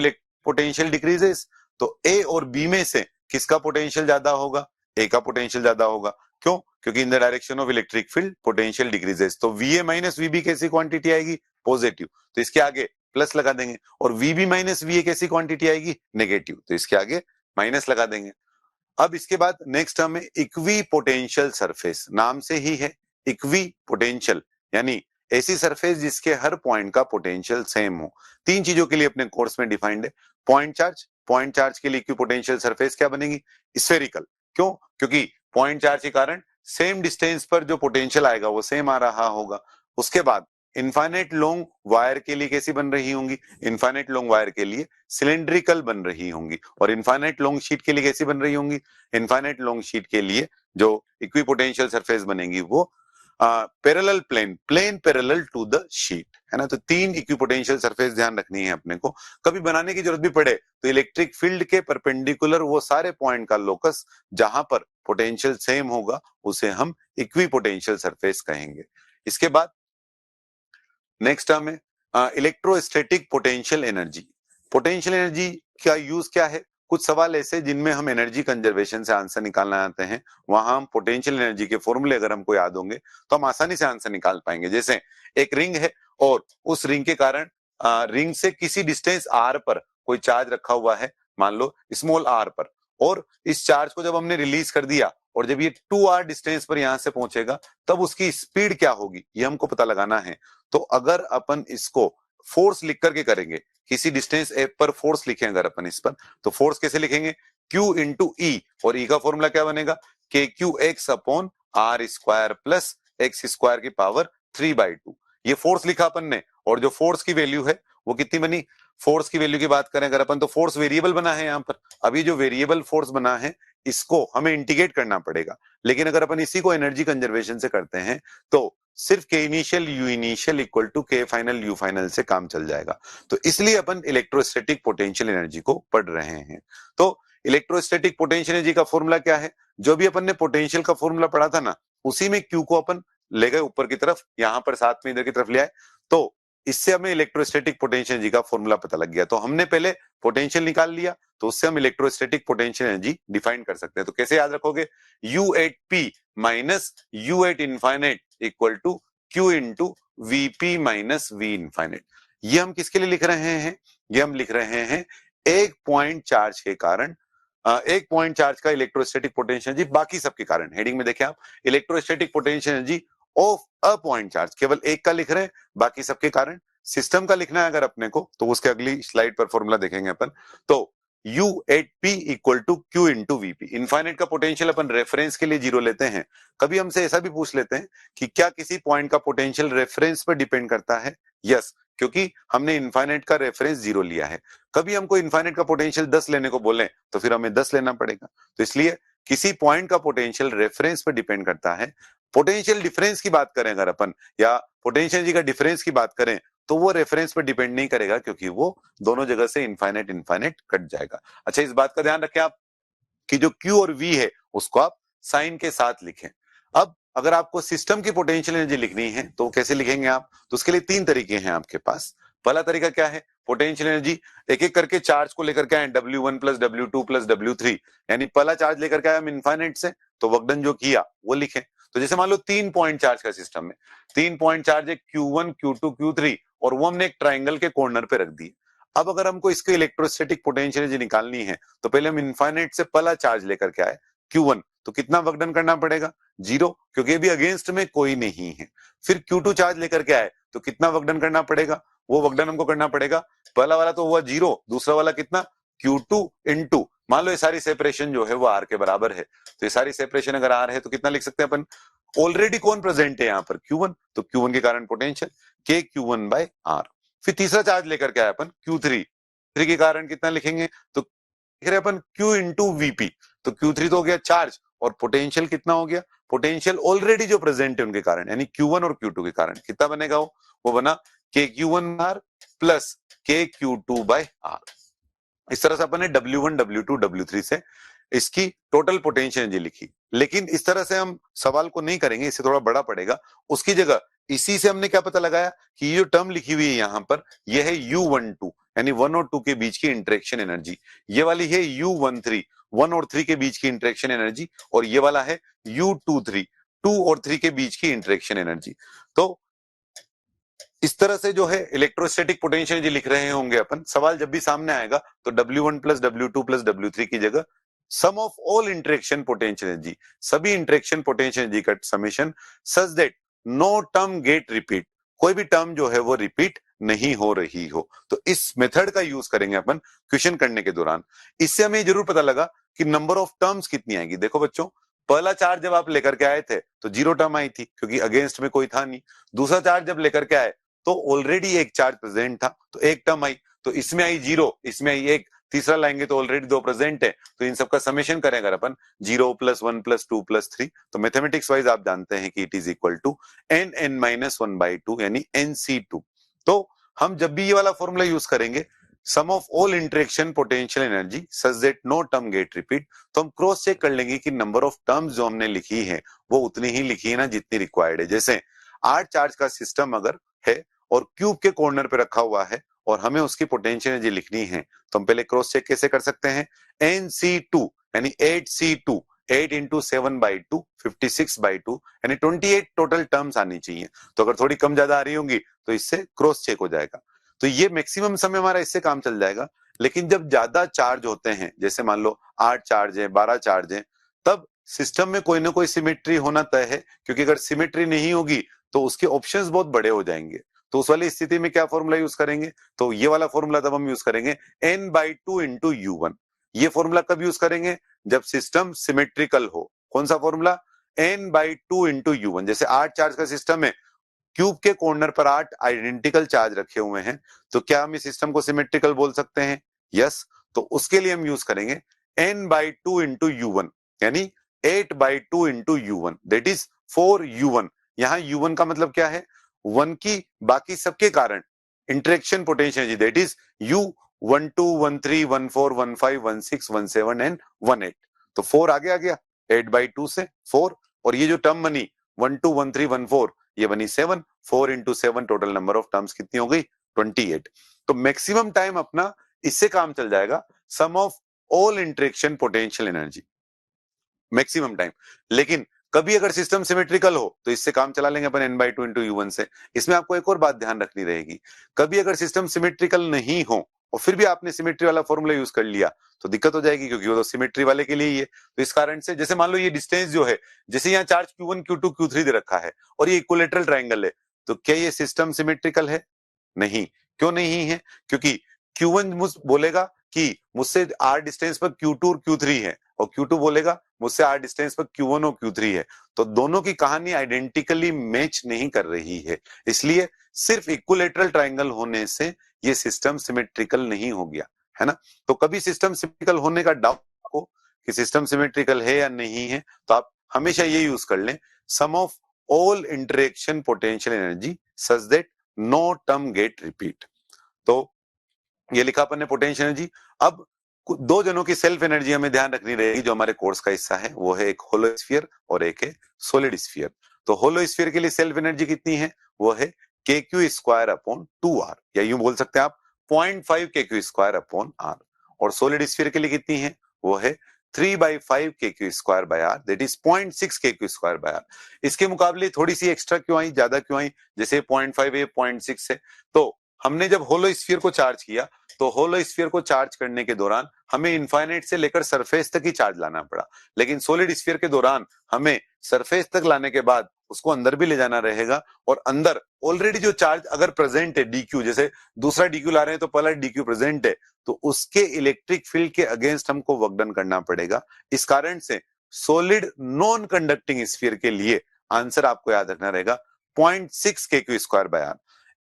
potential decreases, तो ए और बी में से किसका पोटेंशियल ज्यादा होगा? ए का पोटेंशियल ज्यादा होगा। क्यों? क्योंकि in the direction of electric field potential decreases, तो VA माइनस VB कैसी क्वांटिटी आएगी? पॉजिटिव, तो इसके आगे प्लस लगा देंगे। और VB माइनस VA कैसी क्वांटिटी आएगी? नेगेटिव, तो इसके आगे माइनस लगा देंगे। अब इसके बाद नेक्स्ट टर्म है इक्वी पोटेंशियल सरफेस। नाम से ही है इक्वी पोटेंशियल, यानी ऐसी सरफेस जिसके हर पॉइंट का पोटेंशियल सेम हो। तीन चीजों के लिए अपने कोर्स में डिफाइंड है। पॉइंट चार्ज, पॉइंट चार्ज के लिए इक्वी पोटेंशियल सरफेस क्या बनेगी? स्फेरिकल। क्यों? क्योंकि पॉइंट चार्ज के कारण सेम डिस्टेंस पर जो पोटेंशियल आएगा वो सेम आ रहा होगा। उसके बाद इनफाइनाइट लॉन्ग वायर के लिए कैसी बन रही होंगी? इनफाइनाइट लॉन्ग वायर के लिए सिलेंड्रिकल बन रही होंगी। और इनफाइनाइट लॉन्ग शीट के लिए कैसी बन रही होंगी? इनफाइनाइट लॉन्ग शीट के लिए जो इक्विपोटेंशियल सरफेस बनेगी वो parallel plane, plane parallel to the sheet, है ना। तो तीन इक्विपोटेंशियल सरफेस ध्यान रखनी है अपने को। कभी बनाने की जरूरत भी पड़े तो इलेक्ट्रिक फील्ड के परपेंडिकुलर वो सारे पॉइंट का लोकस जहां पर पोटेंशियल सेम होगा उसे हम इक्विपोटेंशियल सरफेस कहेंगे। इसके बाद नेक्स्ट टर्म है electrostatic potential energy. Potential energy का यूज क्या है? कुछ सवाल ऐसे जिनमें हम एनर्जी कंजर्वेशन से आंसर निकालना आते हैं, वहां हम पोटेंशियल एनर्जी के फॉर्मूले अगर हमको याद होंगे तो हम आसानी से आंसर निकाल पाएंगे। जैसे एक रिंग है और उस रिंग के कारण रिंग से किसी डिस्टेंस r पर कोई चार्ज रखा हुआ है, मान लो स्मॉल r पर, और इस चार्ज को जब हमने रिलीज कर दिया और जब ये 2r डिस्टेंस पर यहां से पहुंचेगा तब उसकी स्पीड क्या होगी ये हमको पता लगाना है। तो अगर अपन इसको फोर्स लिख करके करेंगे, किसी डिस्टेंस f पर फोर्स लिखें अगर अपन इस पर, तो फोर्स कैसे लिखेंगे? Q इंटू E, और E का फॉर्मूला क्या बनेगा? KQX/R² प्लस x² की पावर 3/2। ये फोर्स लिखा अपन ने, और जो फोर्स की वैल्यू है वो कितनी बनी? फोर्स की वैल्यू की बात करें अगर अपन तो फोर्स वेरिएबल बना है यहाँ पर। अभी जो वेरिएबल फोर्स बना है इसको हमें इंटीग्रेट करना पड़ेगा, लेकिन अगर अपन इसी को एनर्जी कंजर्वेशन से करते हैं तो सिर्फ K initial U initial equal to K final U final से काम चल जाएगा। तो इसलिए अपन इलेक्ट्रोस्टैटिक पोटेंशियल एनर्जी को पढ़ रहे हैं। तो इलेक्ट्रोस्टैटिक पोटेंशियल एनर्जी का फॉर्मूला क्या है? जो भी अपन ने पोटेंशियल का फॉर्मूला पढ़ा था ना, उसी में Q को अपन ले गए ऊपर की तरफ, यहां पर साथ में इधर की तरफ ले आए, तो इससे हमें इलेक्ट्रोस्टैटिक पोटेंशियल एनर्जी का फॉर्मूला पता लग गया। तो हमने पहले पोटेंशियल निकाल लिया, तो उससे हम इलेक्ट्रोस्टैटिक पोटेंशियल एनर्जी डिफाइन कर सकते हैं। तो कैसे याद रखोगे? U8P minus U8 infinite equal to Q into VP minus V infinite. ये हम किसके लिए लिख रहे हैं? ये हम लिख रहे हैं एक पॉइंट चार्ज के कारण, एक पॉइंट चार्ज का इलेक्ट्रोस्टैटिक पोटेंशियल एनर्जी बाकी सबके कारण। हेडिंग में देखें आप, electrostatic potential energy of a point charge, केवल एक का लिख रहे हैं, बाकी सबके कारण। सिस्टम का लिखना है अगर अपने को, तो उसके अगली स्लाइड पर फॉर्मूला देखेंगे अपन। तो U8P equal to Q into VP। Infinite का पोटेंशियल अपन रेफरेंस के लिए 0 लेते हैं। कभी हमसे ऐसा भी पूछ लेते हैं कि क्या किसी पॉइंट का पोटेंशियल रेफरेंस पर डिपेंड करता है? यस, क्योंकि हमने इनफाइनाइट का रेफरेंस 0 लिया है। कभी हमको इनफाइनाइट का पोटेंशियल 10 लेने को बोले तो फिर हमें 10 लेना पड़ेगा। तो इसलिए किसी पॉइंट का पोटेंशियल रेफरेंस पर डिपेंड करता है। पोटेंशियल डिफरेंस की बात करें अगर अपन, या पोटेंशियल जी का डिफरेंस की बात करें, तो वो रेफरेंस पर डिपेंड नहीं करेगा, क्योंकि वो दोनों जगह से इनफाइनाइट इनफाइनाइट कट जाएगा। अच्छा, इस बात का ध्यान रखें आप कि जो Q और V है उसको आप साइन के साथ लिखें। अब अगर आपको सिस्टम की पोटेंशियल एनर्जी लिखनी है तो कैसे लिखेंगे आप? तो उसके लिए 3 तरीके हैं आपके पास। पहला तरीका क्या है? पोटेंशियल एनर्जी एक एक करके चार्ज को लेकर के आए, W1 plus W2 plus W3, यानी पहला चार्ज लेकर के आए हम इनफाइनाइट से, तो वकडन जो किया वो लिखें। तो जैसे मान लो 3 पॉइंट चार्ज का सिस्टम है, 3 पॉइंट चार्ज है Q1 Q2 Q3, और वो हमने एक ट्राइंगल के कॉर्नर पे रख दिए। अब अगर हमको इसके इलेक्ट्रोस्टैटिक पोटेंशियल एनर्जी निकालनी है तो पहले हम इनफाइनाइट से पहला चार्ज लेकर के आए Q1, तो कितना वर्क करना पड़ेगा? 0, क्योंकि अभी अगेंस्ट में कोई नहीं है। फिर Q2 चार्ज लेकर के आए तो कितना वर्क करना पड़ेगा? वो वर्क हमको करना पड़ेगा, पहला वाला तो हुआ 0, दूसरा वाला कितना? Q2 इंटू, मान लो ये सारी सेपरेशन जो है वो R के बराबर है, तो ये सारी सेपरेशन अगर R है तो कितना लिख सकते हैं अपन? ऑलरेडी कौन प्रेजेंट है यहाँ पर? Q1, तो Q1 के कारण पोटेंशियल KQ1 बाय R। फिर तीसरा चार्ज लेकर के आए अपन Q3, के कारण कितना लिखेंगे? तो लिख रहे अपन Q इंटू VP, तो Q3 तो हो गया चार्ज, और पोटेंशियल कितना हो गया? पोटेंशियल ऑलरेडी जो प्रेजेंट है उनके कारण, यानी Q1 और Q2 के कारण कितना बनेगा? वो बना KQ1 R plus KQ2 bye R। इस तरह से अपन ने W1 W2 W3 से इसकी टोटल पोटेंशियल एनर्जी लिखी। लेकिन इस तरह से हम सवाल को नहीं करेंगे, इससे थोड़ा बड़ा पड़ेगा। उसकी जगह इसी से हमने क्या पता लगाया कि ये जो टर्म लिखी हुई है यहाँ पर, ये है U12, यानी 1 और 2 के बीच की इंटरेक्शन एनर्जी। ये वाली है U13, 1 और 3 के बीच की इंटरेक्शन एनर्जी, और ये वाला है U23, 2 और 3 के बीच की इंटरेक्शन एनर्जी। तो इस तरह से जो है इलेक्ट्रोस्टैटिक पोटेंशियल एनर्जी लिख रहे होंगे अपन। सवाल जब भी सामने आएगा तो W1 plus W2 plus W3 की जगह sum of all interaction potential energy, सभी इंटरेक्शन पोटेंशियल एनर्जी का summation such that no term get repeat, कोई भी टर्म जो है वो रिपीट नहीं हो रही हो। तो इस मेथड का यूज करेंगे अपन क्वेश्चन करने के दौरान। इससे हमें जरूर पता लगा कि नंबर ऑफ टर्म्स कितनी आएगी। देखो बच्चों, पहला चार्ज जब आप लेकर के आए थे तो 0 टर्म आई थी, क्योंकि अगेंस्ट में कोई था नहीं। दूसरा चार्ज जब लेकर के आए तो ऑलरेडी एक चार्ज प्रेजेंट था, तो एक टर्म आई, तो इसमें आई 0, इसमें आई 1, तीसरा लाएंगे तो ऑलरेडी 2 प्रेजेंट है, तो इन सबका समेशन करें अगर अपन 0 प्लस 1 प्लस 2 प्लस 3, तो मैथमेटिक्स वाइज आप जानते हैं कि it is equal to NN minus 1/2, यानी NC2। तो हम जब भी ये वाला फॉर्मूला यूज करेंगे, sum of all interaction potential energy such that no term get repeat, तो हम क्रॉस चेक कर लेंगे कि नंबर ऑफ टर्म्स जो हमने लिखी है वो उतनी ही लिखी है ना जितनी रिक्वायर्ड है। जैसे 8 चार्ज का सिस्टम अगर है और क्यूब के कॉर्नर पे रखा हुआ है और हमें उसकी पोटेंशियल एनर्जी लिखनी है, तो हम पहले क्रॉस चेक कैसे कर सकते हैं? NC2 यानी 8C2, 8 इंटू 7/2, 56/2, यानी 28 टोटल टर्म्स आनी चाहिए। तो अगर थोड़ी कम ज्यादा आ रही होंगी तो इससे क्रॉस चेक हो जाएगा। तो ये मैक्सिमम समय हमारा इससे काम चल जाएगा। लेकिन जब ज्यादा चार्ज होते हैं, जैसे मान लो 8 चार्ज है, 12 चार्ज है, तब सिस्टम में कोई ना कोई सिमेट्री होना तय है, क्योंकि अगर सिमेट्री नहीं होगी तो उसके ऑप्शंस बहुत बड़े हो जाएंगे। तो उस वाली स्थिति में क्या फॉर्मूला यूज करेंगे? तो ये वाला फॉर्मूला तब हम यूज करेंगे N/2 इंटू U1। ये फॉर्मूला कब यूज करेंगे? जब सिस्टम सिमेट्रिकल हो। कौन सा फॉर्मूला? N/2 into U1। जैसे 8 चार्ज का सिस्टम है, क्यूब के कॉर्नर पर 8 आइडेंटिकल चार्ज रखे हुए हैं, तो क्या हम इस सिस्टम को सिमेट्रिकल बोल सकते हैं? यस। तो उसके लिए हम यूज करेंगे N/2 इंटू U1, यानी 8/2 into U1, that is 4U1। यहाँ U1 का मतलब क्या है? 1 की बाकी सबके कारण interaction potential energy, that is U12 13 14 15 16 17 and 18। तो 4 आगे आ गया, 8/2 से 4, और ये जो टर्म बनी 1 2 1 3 1 4 ये बनी 7, 4 into 7 total number of terms कितनी हो गई 28। तो मैक्सिमम टाइम अपना इससे काम चल जाएगा, sum of all interaction potential energy, maximum time. लेकिन कभी अगर सिस्टम सिमेट्रिकल हो तो इससे काम चला लेंगे अपन n/2 इंटू U1 से। इसमें आपको एक और बात ध्यान रखनी रहेगी, कभी अगर सिस्टम सिमेट्रिकल नहीं हो और फिर भी आपने सिमेट्री वाला फॉर्मूला यूज कर लिया तो दिक्कत हो जाएगी, क्योंकि वो तो सिमेट्री वाले के लिए ही है। तो इस कारण से जैसे मान लो ये डिस्टेंस जो है, जैसे यहाँ चार्ज Q1 Q2 Q3 दे रखा है और ये इक्विलेटरल ट्राइंगल है, तो क्या ये सिस्टम सिमेट्रिकल है? नहीं। क्यों नहीं है? क्योंकि Q1 मुझ बोलेगा कि मुझसे r डिस्टेंस पर Q2 और Q3 है, और Q2 बोलेगा मुझसे r डिस्टेंस पर Q1 और Q3 है। तो दोनों की कहानी आइडेंटिकली मैच नहीं कर रही है, इसलिए सिर्फ इक्विलेटरल ट्राइंगल होने से ये सिस्टम सिमेट्रिकल नहीं हो गया, है ना। तो कभी सिस्टम सिमेट्रिकल होने का डाउट आपको कि सिस्टम सिमेट्रिकल है या नहीं है, तो आप हमेशा ये यूज कर लें, sum of all interaction potential energy such that no term get repeat. तो ये लिखा अपन ने पोटेंशियल एनर्जी। अब दो जनों की सेल्फ एनर्जी हमें ध्यान रखनी रहेगी जो हमारे कोर्स का हिस्सा है, वो है एक होलो स्फीयर और एक है सॉलिड स्फीयर। तो होलो स्फीयर के लिए सेल्फ एनर्जी कितनी है? वो है kq² / 2r, या यूं बोल सकते हैं आप 0.5 kq² / r। और सॉलिड स्फीयर के लिए कितनी है? वो है 3/5 kq²/r, दैट इज 0.6 kq²/r। इसके मुकाबले थोड़ी सी एक्स्ट्रा क्यों आई, ज्यादा क्यों आई? जैसे 0.5 है, 0.6 है, तो हमने जब होलो स्फीयर को चार्ज किया तो होलो स्फीयर को चार्ज करने के दौरान हमें इनफाइनाइट से लेकर सरफेस तक ही चार्ज लाना पड़ा। लेकिन सॉलिड स्फीयर के दौरान हमें सरफेस तक लाने के बाद उसको अंदर भी ले जाना रहेगा, और अंदर ऑलरेडी जो चार्ज अगर प्रेजेंट है dq, जैसे दूसरा dq ला रहे हैं तो पहला dq प्रेजेंट है, तो उसके इलेक्ट्रिक फील्ड के अगेंस्ट हमको वर्क डन करना पड़ेगा। इस कारण से सॉलिड नॉन कंडक्टिंग स्फीयर के लिए आंसर आपको याद रखना रहेगा 0.6 kq²/r।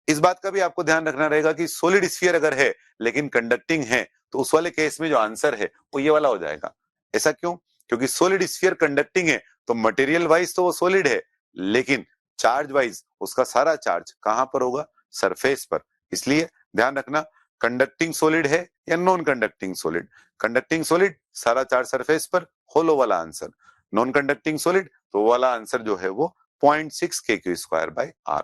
इस बात का भी आपको ध्यान रखना रहेगा कि सॉलिड स्फीयर अगर है लेकिन कंडक्टिंग है तो उस वाले केस में जो आंसर है वो ये वाला हो जाएगा। ऐसा क्यों? क्योंकि सॉलिड स्फीयर कंडक्टिंग है तो मटेरियल वाइज तो वो सॉलिड है, लेकिन चार्ज वाइज उसका सारा चार्ज कहां पर होगा? सरफेस पर। इसलिए ध्यान रखना, कंडक्टिंग सॉलिड है या non conducting solid. Conducting solid सारा चार्ज सरफेस पर, होलो वाला आंसर। नॉन कंडक्टिंग सॉलिड तो वाला आंसर जो है वो 0.6 kq²/r।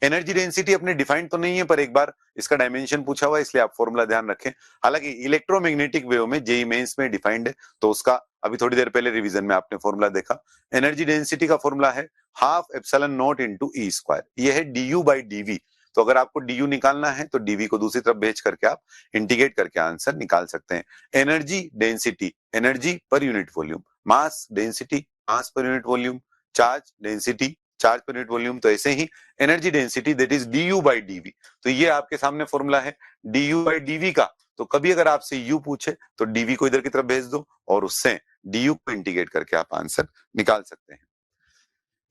एनर्जी डेंसिटी अपने डिफाइंड तो नहीं है, पर एक बार इसका डायमेंशन पूछा हुआ है इसलिए आप फॉर्मूला ध्यान रखें। हालांकि इलेक्ट्रोमैग्नेटिक वेव में जेई मेंस में डिफाइंड है, तो उसका अभी थोड़ी देर पहले रिवीजन में आपने फॉर्मूला देखा। एनर्जी डेंसिटी का फॉर्मूला है ½ ε0 E²। ये है du/dv। तो अगर आपको du निकालना है तो dv को दूसरी तरफ भेज करके आप इंटीग्रेट करके आंसर निकाल सकते हैं। एनर्जी डेंसिटी, एनर्जी पर unit volume, mass density, mass पर unit volume, charge density, charge पर यूनिट वॉल्यूम। तो ऐसे ही energy density that is du/dv। तो ये आपके सामने फॉर्मूला है du/dv का। तो कभी अगर आपसे u पूछे तो dv को इधर की तरफ भेज दो और उससे du को इंटीग्रेट करके आप आंसर निकाल सकते हैं।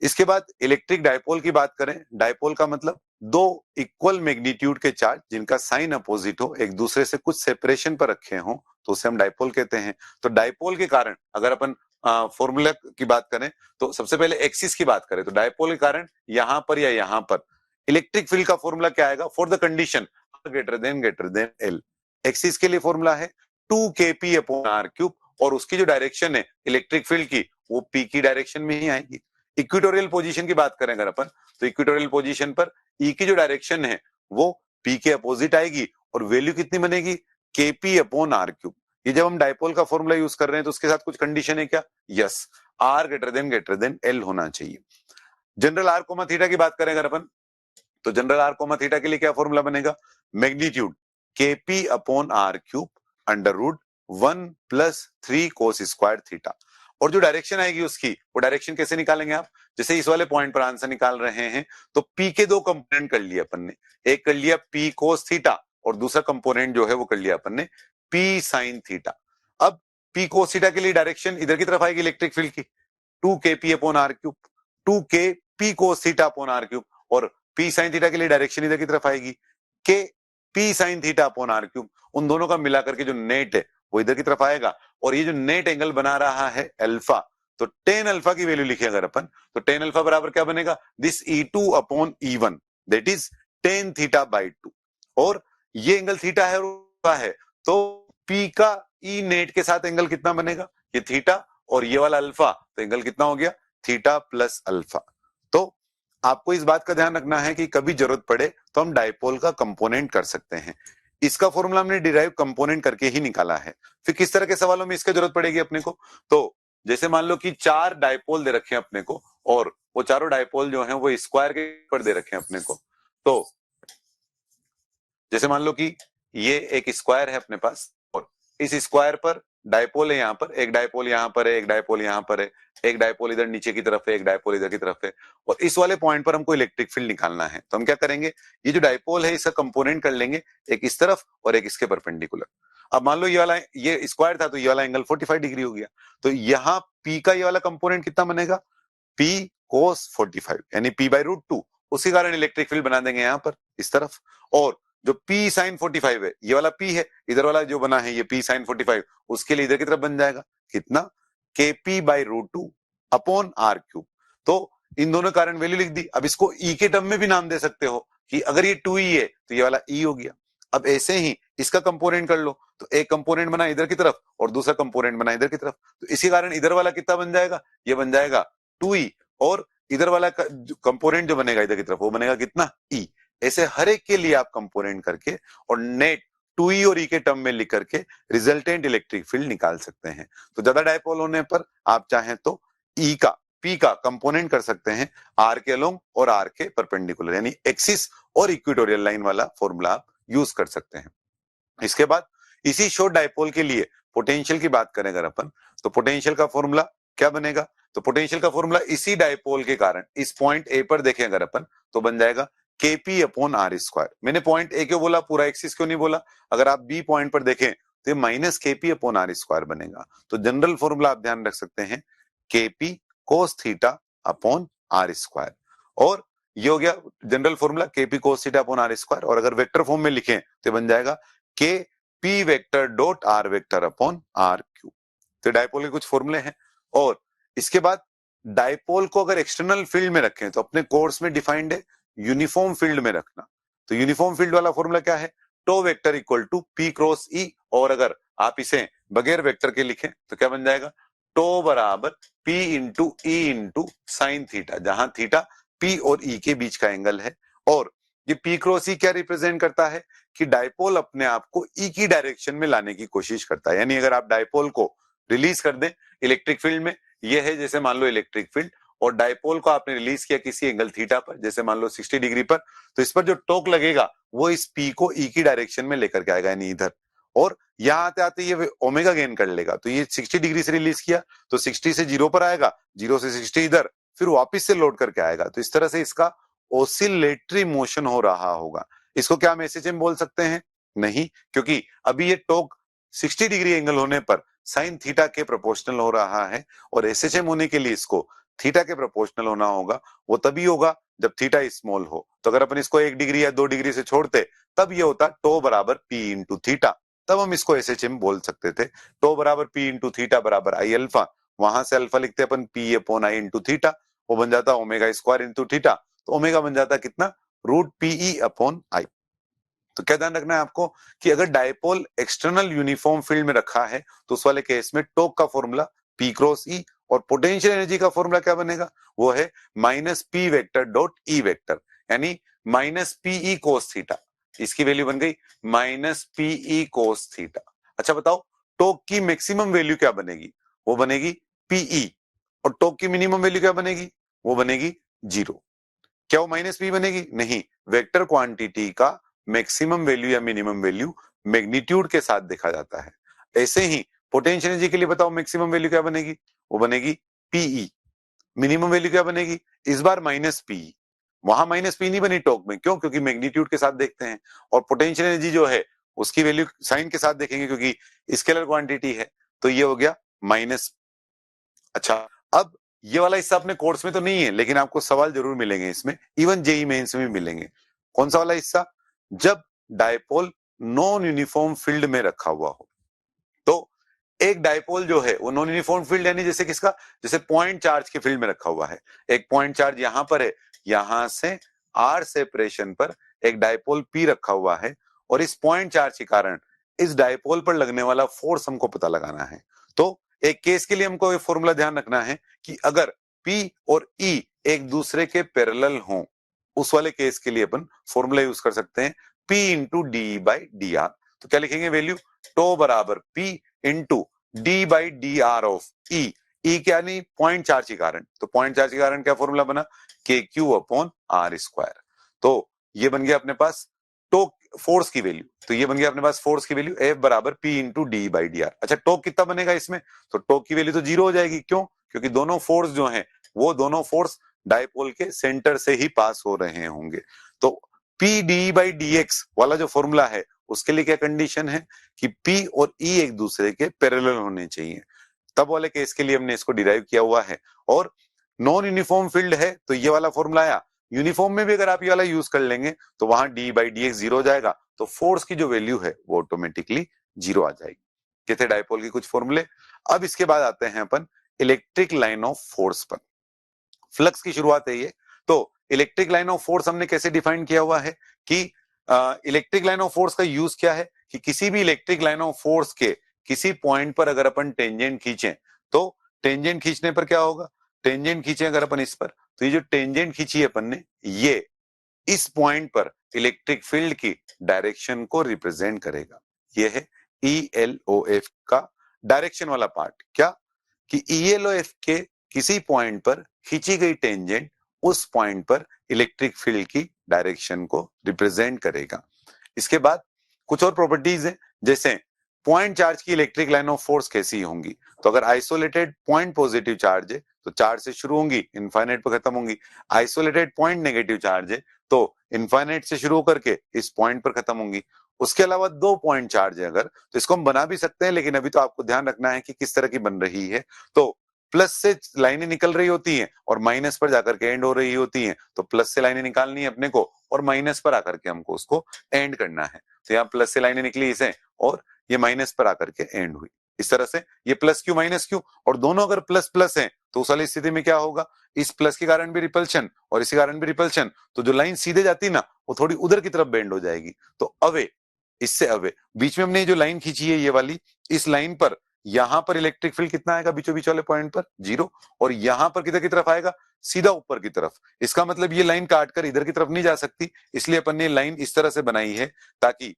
इसके बाद इलेक्ट्रिक डायपोल की बात करें, डायपोल का मतलब दो इक्वल मैग्नीट्यूड के चार्ज जिनका साइन अपोजिट हो, एक दूसरे से कुछ सेपरेशन पर रखे हो, तो उसे हम डायपोल कहते हैं। तो डायपोल के कारण अगर अपन फॉर्मूला की बात करें तो सबसे पहले एक्सिस की बात करें तो डायपोल के कारण यहां पर या यहां पर इलेक्ट्रिक फील्ड का फॉर्मूला क्या आएगा? For the condition greater than L। Axis के लिए फॉर्मूला है 2kp/r³, और उसकी जो डायरेक्शन है इलेक्ट्रिक फील्ड की वो p की डायरेक्शन में ही आएगी। इक्वेटोरियल पोजीशन की बात करें अगर अपन, तो इक्वेटोरियल पोजीशन पर ई की जो डायरेक्शन है वो पी के अपोजिट आएगी, और वैल्यू कितनी बनेगी? kp/r³। ये जब हम डायपोल का फॉर्मूला यूज कर रहे हैं तो उसके साथ कुछ कंडीशन है क्या? Yes, r greater than L होना चाहिए। जनरल r कोमा थीटा की बात करें अगर अपन, तो जनरल r कोमा थीटा के लिए क्या फॉर्मूला बनेगा? Magnitude kp/r³ √1 + 3 cos² theta. और जो डायरेक्शन आएगी उसकी, वो डायरेक्शन कैसे निकालेंगे आप? जैसे इस वाले पॉइंट पर आंसर निकाल रहे हैं तो p के दो कंपोनेंट कर लिए अपन ने, एक कर लिया p cos थीटा और दूसरा कंपोनेंट जो है वो कर लिया अपन ने p sin थीटा। अब p cos थीटा के लिए डायरेक्शन इधर की तरफ आएगी इलेक्ट्रिक फील्ड की 2kp/r³, 2kp cos थीटा/r³, और p sin थीटा के लिए डायरेक्शन इधर की तरफ आएगी k p sin थीटा/r³। उन दोनों का मिलाकर के जो नेट है वो इधर की तरफ आएगा, और ये जो नेट एंगल बना रहा है अल्फा, तो tan अल्फा की वैल्यू लिखे अगर अपन, तो tan अल्फा बराबर क्या बनेगा? This E2/E1 that is tan थीटा/2। और ये एंगल थीटा है और है, तो P का E नेट के साथ एंगल कितना बनेगा? ये थीटा, और ये वाला अल्फा, तो एंगल कितना हो गया, थीटा प्लस अल्फा। तो आपको इस बात का ध्यान रखना है कि कभी जरूरत पड़े तो हम डायपोल का कंपोनेंट कर सकते हैं। इसका फॉर्मूला हमने डिराइव कंपोनेंट करके ही निकाला है। फिर किस तरह के सवालों में इसकी जरूरत पड़ेगी अपने को, तो जैसे मान लो कि 4 डायपोल दे रखे हैं अपने को, और वो चारों डायपोल जो हैं वो स्क्वायर के ऊपर दे रखे हैं अपने को। तो जैसे मान लो कि ये एक स्क्वायर है अपने पास, और इस स्क्वायर पर डायपोल है, यहाँ पर एक डायपोल, यहाँ पर है एक डायपोल, यहाँ पर है एक डायपोल, इधर नीचे की तरफ है एक डायपोल, इधर की तरफ है, और इस वाले पॉइंट पर हमको इलेक्ट्रिक फील्ड निकालना है। तो हम क्या करेंगे, ये जो डायपोल है इसका कंपोनेंट कर लेंगे, एक इस तरफ और एक इसके परपेंडिकुलर। अब मान लो ये वाला, ये स्क्वायर था तो ये वाला एंगल 45 डिग्री हो गया, तो यहाँ P का ये वाला कंपोनेंट कितना बनेगा, P cos 45, यानी P/√2। उसी कारण इलेक्ट्रिक फील्ड बना देंगे यहाँ पर इस तरफ। और जो P sin 45 है, ये वाला P है, इधर वाला जो बना है ये P sin 45, उसके लिए इधर की तरफ बन जाएगा कितना, KP/√2 अपॉन R3। तो इन दोनों कारण वैल्यू लिख दी। अब इसको E के टर्म में भी नाम दे सकते हो कि अगर ये 2E है तो ये वाला E हो गया। अब ऐसे ही इसका कंपोनेंट कर लो, तो एक कंपोनेंट बना इधर की तरफ और दूसरा कंपोनेंट बना इधर की तरफ, तो इसी कारण इधर वाला कितना बन जाएगा, ये बन जाएगा 2E, और इधर वाला कंपोनेंट जो बनेगा इधर की तरफ वो बनेगा कितना, E। ऐसे हर एक के लिए आप कंपोनेंट करके और नेट 2E और E के टर्म में लिख करके रिजल्टेंट इलेक्ट्रिक फील्ड निकाल सकते हैं। तो ज्यादा डायपोल होने पर आप चाहें तो E का, P का कंपोनेंट कर सकते हैं R के अलोंग और R के परपेंडिकुलर, यानी एक्सिस और इक्वेटोरियल लाइन वाला फॉर्मूला आप यूज कर सकते हैं। इसके बाद इसी शॉर्ट डायपोल के लिए पोटेंशियल की बात करें अगर अपन, तो पोटेंशियल का फॉर्मूला क्या बनेगा, तो पोटेंशियल का फॉर्मूला इसी डायपोल के कारण इस पॉइंट ए पर देखें अगर अपन, तो बन जाएगा Kp अपॉन आर स्क्वायर। मैंने पॉइंट ए क्यों बोला, पूरा एक्सिस क्यों नहीं बोला, अगर आप बी पॉइंट पर देखें तो ये minus Kp upon r square बनेगा। तो जनरल फॉर्मूला आप ध्यान रख सकते हैं Kp cos theta upon r square, और ये हो गया general formula Kp cos theta upon r square. और अगर वेक्टर फॉर्म में लिखें तो बन जाएगा K P vector dot R vector upon R cube. तो डायपोल के कुछ फॉर्मूले हैं। और इसके बाद डायपोल को अगर एक्सटर्नल फील्ड में रखें तो अपने कोर्स में डिफाइंड है यूनिफॉर्म फील्ड में रखना। तो यूनिफॉर्म फील्ड वाला फॉर्मूला क्या है, tau vector equal to P cross E, और अगर आप इसे बगैर वेक्टर के लिखें तो क्या बन जाएगा, टो बराबर P into E into sine theta, जहां थीटा P और E के बीच का एंगल है। और ये P क्रॉस E क्या रिप्रेजेंट करता है कि डायपोल अपने आप को E की डायरेक्शन में लाने की कोशिश करता है। यानी अगर आप डायपोल को रिलीज कर दें इलेक्ट्रिक फील्ड में, ये है जैसे मान लो इलेक्ट्रिक फील्ड, और डायपोल को आपने रिलीज किया किसी एंगल थीटा पर, जैसे मान लो 60 डिग्री पर, तो इस पर जो टॉर्क लगेगा वो इस P को E की डायरेक्शन में लेकर के आएगा, यानी इधर। और यहाँ आते आते ये ओमेगा गेन कर लेगा, तो ये 60 डिग्री से रिलीज किया तो 60 से 0 पर आएगा, 0 से 60 इधर, फिर वापिस से लोड करके आएगा। तो इस तरह से इसका ओसिलेटरी मोशन हो रहा होगा। इसको क्या हम एसएचएम बोल सकते हैं, नहीं, क्योंकि अभी ये टॉर्क 60 डिग्री एंगल होने पर साइन थीटा के प्रोपोर्शनल हो रहा है, और एसएचएम होने के लिए इसको थीटा के प्रोपोर्शनल होना होगा। वो तभी होगा जब थीटा स्मॉल हो। तो अगर अपन इसको 1 डिग्री या 2 डिग्री से छोड़ते तब ये होता टो बराबर P इंटू थीटा, तब हम इसको एसएचएम बोल सकते थे। टो बराबर P इंटू थीटा बराबर आई अल्फा, वहां से अल्फा लिखते अपन P upon I into theta, वो बन जाता ओमेगा स्क्वायर इंटू थीटा, तो ओमेगा बन जाता कितना, रूट PE अपॉन आई। तो क्या ध्यान रखना है आपको कि अगर डायपोल एक्सटर्नल यूनिफॉर्म फील्ड में रखा है तो उस वाले केस में टॉर्क का फॉर्मूला P क्रॉस E, और पोटेंशियल एनर्जी का फॉर्मूला क्या बनेगा, वो है minus P vector dot E vector, यानी माइनस PE कोस थीटा। इसकी वैल्यू बन गई माइनस PE कोस थीटा। अच्छा बताओ, टॉर्क की मैक्सिमम वैल्यू क्या बनेगी, वो बनेगी PE, और टॉर्क की मिनिमम वैल्यू क्या बनेगी, वो बनेगी 0। क्या वो माइनस P बनेगी, नहीं, वेक्टर क्वांटिटी का मैक्सिमम वैल्यू या मिनिमम वैल्यू मैग्नीट्यूड के साथ देखा जाता है। ऐसे ही पोटेंशियल एनर्जी के लिए बताओ मैक्सिमम वैल्यू क्या बनेगी, वो बनेगी PE। मिनिमम वैल्यू क्या बनेगी, इस बार माइनस PE। वहां माइनस P नहीं बनी टॉर्क में, क्यों, क्योंकि मैग्नीट्यूड के साथ देखते हैं। और पोटेंशियल एनर्जी जो है उसकी वैल्यू साइन के साथ देखेंगे क्योंकि स्केलर क्वांटिटी है, तो ये हो गया माइनस। अच्छा, अब ये वाला हिस्सा अपने कोर्स में तो नहीं है, लेकिन आपको सवाल जरूर मिलेंगे इसमें, इवन जेई मेंस में भी मिलेंगे। कौन सा वाला हिस्सा, जब डायपोल नॉन यूनिफॉर्म फील्ड में रखा हुआ हो। तो एक डायपोल जो है वो नॉन यूनिफॉर्म फील्ड, यानी जैसे किसका, जैसे पॉइंट चार्ज के फील्ड में रखा हुआ है। एक पॉइंट चार्ज यहां पर है, यहां से R सेपरेशन पर एक डायपोल P रखा हुआ है, और इस पॉइंट चार्ज के कारण इस डायपोल पर लगने वाला फोर्स हमको पता लगाना है। तो एक केस के लिए हमको ये फॉर्मूला ध्यान रखना है कि अगर P और E एक दूसरे के पैरेलल हों, उस वाले केस के लिए अपन फॉर्मूला यूज कर सकते हैं P into D by D R. तो क्या लिखेंगे वैल्यू, टो बराबर P into D by D R of E। E क्या नहीं, पॉइंट चार्ज के कारण, तो पॉइंट चार्ज के कारण क्या फॉर्मूला बना, के क्यू अपॉन आर स्क्वायर। तो ये बन गया अपने पास टो फोर्स की वैल्यू, तो ये बन गया अपने पास फोर्स की वैल्यू F बराबर P into D by D R. अच्छा टॉर्क कितना बनेगा इसमें, तो टॉर्क की वैल्यू तो जीरो हो जाएगी, क्यों, क्योंकि दोनों फोर्स जो हैं वो दोनों फोर्स डायपोल के सेंटर से ही पास हो रहे होंगे। तो P D by D x वाला जो फॉर्मूला है उसके लिए क्या कंडीशन है कि P और E एक दूसरे के पैरेलल होने चाहिए, तब वाले केस के लिए हमने इसको डिराइव किया हुआ है। और नॉन यूनिफॉर्म फील्ड है तो ये वाला फॉर्मूला आया, यूनिफॉर्म में भी अगर आप ये वाला यूज कर लेंगे तो वहां D by D x zero हो जाएगा, तो फोर्स की जो वैल्यू है वो ऑटोमेटिकली जीरो आ जाएगी। ये थे डायपोल की कुछ फॉर्मूले। अब इसके बाद आते हैं अपन इलेक्ट्रिक लाइन ऑफ फोर्स पर। फ्लक्स की शुरुआत है ये। तो इलेक्ट्रिक लाइन ऑफ फोर्स हमने कैसे डिफाइन किया हुआ है कि इलेक्ट्रिक लाइन ऑफ फोर्स का यूज क्या है कि किसी भी इलेक्ट्रिक लाइन ऑफ फोर्स के किसी पॉइंट पर अगर अपन टेंजेंट खींचें, तो टेंजेंट खींचने पर क्या होगा, टेंजेंट खींचे अगर अपन इस पर, तो ये जो टेंजेंट खींची है अपन ने, ये इस पॉइंट पर इलेक्ट्रिक फील्ड की डायरेक्शन को रिप्रेजेंट करेगा। ये है ELOF का डायरेक्शन वाला पार्ट, क्या कि ELOF के किसी पॉइंट पर खींची गई टेंजेंट उस पॉइंट पर इलेक्ट्रिक फील्ड की डायरेक्शन को रिप्रेजेंट करेगा। इसके बाद कुछ और प्रॉपर्टीज है, जैसे पॉइंट चार्ज की इलेक्ट्रिक लाइन ऑफ फोर्स कैसी होंगी, तो अगर आइसोलेटेड पॉइंट पॉजिटिव चार्ज है तो चार्ज से शुरू होंगी इनफाइनाइट पर खत्म होंगी, आइसोलेटेड पॉइंट नेगेटिव चार्ज है तो इनफाइनाइट से शुरू करके इस पॉइंट पर खत्म होंगी। उसके अलावा दो पॉइंट चार्ज है अगर, तो इसको हम बना भी सकते हैं, लेकिन अभी तो आपको ध्यान रखना है कि किस तरह की बन रही है। तो प्लस से लाइनें निकल रही होती हैं और माइनस पर जाकर के एंड हो रही होती हैं, तो प्लस से लाइनें निकालनी है अपने को और माइनस पर आकर के हमको उसको एंड करना है। तो यहाँ प्लस से लाइनें निकली इसे और ये माइनस पर आकर के एंड हुई, इस तरह से ये प्लस क्यू माइनस क्यू, और दोनों अगर प्लस प्लस हैं तो उस वाली स्थिति में क्या होगा, इस प्लस के कारण भी रिपल्शन और इसी कारण भी रिपल्शन, तो जो लाइन सीधे जाती ना वो थोड़ी उधर की तरफ बेंड हो जाएगी। तो अवे, इससे अवे बीच में हमने जो लाइन खींची है ये वाली, इस लाइन पर यहां पर इलेक्ट्रिक फील्ड कितना आएगा बीचों बीच वाले पॉइंट पर, जीरो, और यहां पर किधर की तरफ आएगा, सीधा ऊपर की तरफ। इसका मतलब ये लाइन काटकर इधर की तरफ नहीं जा सकती, इसलिए अपन ने लाइन इस तरह से बनाई है ताकि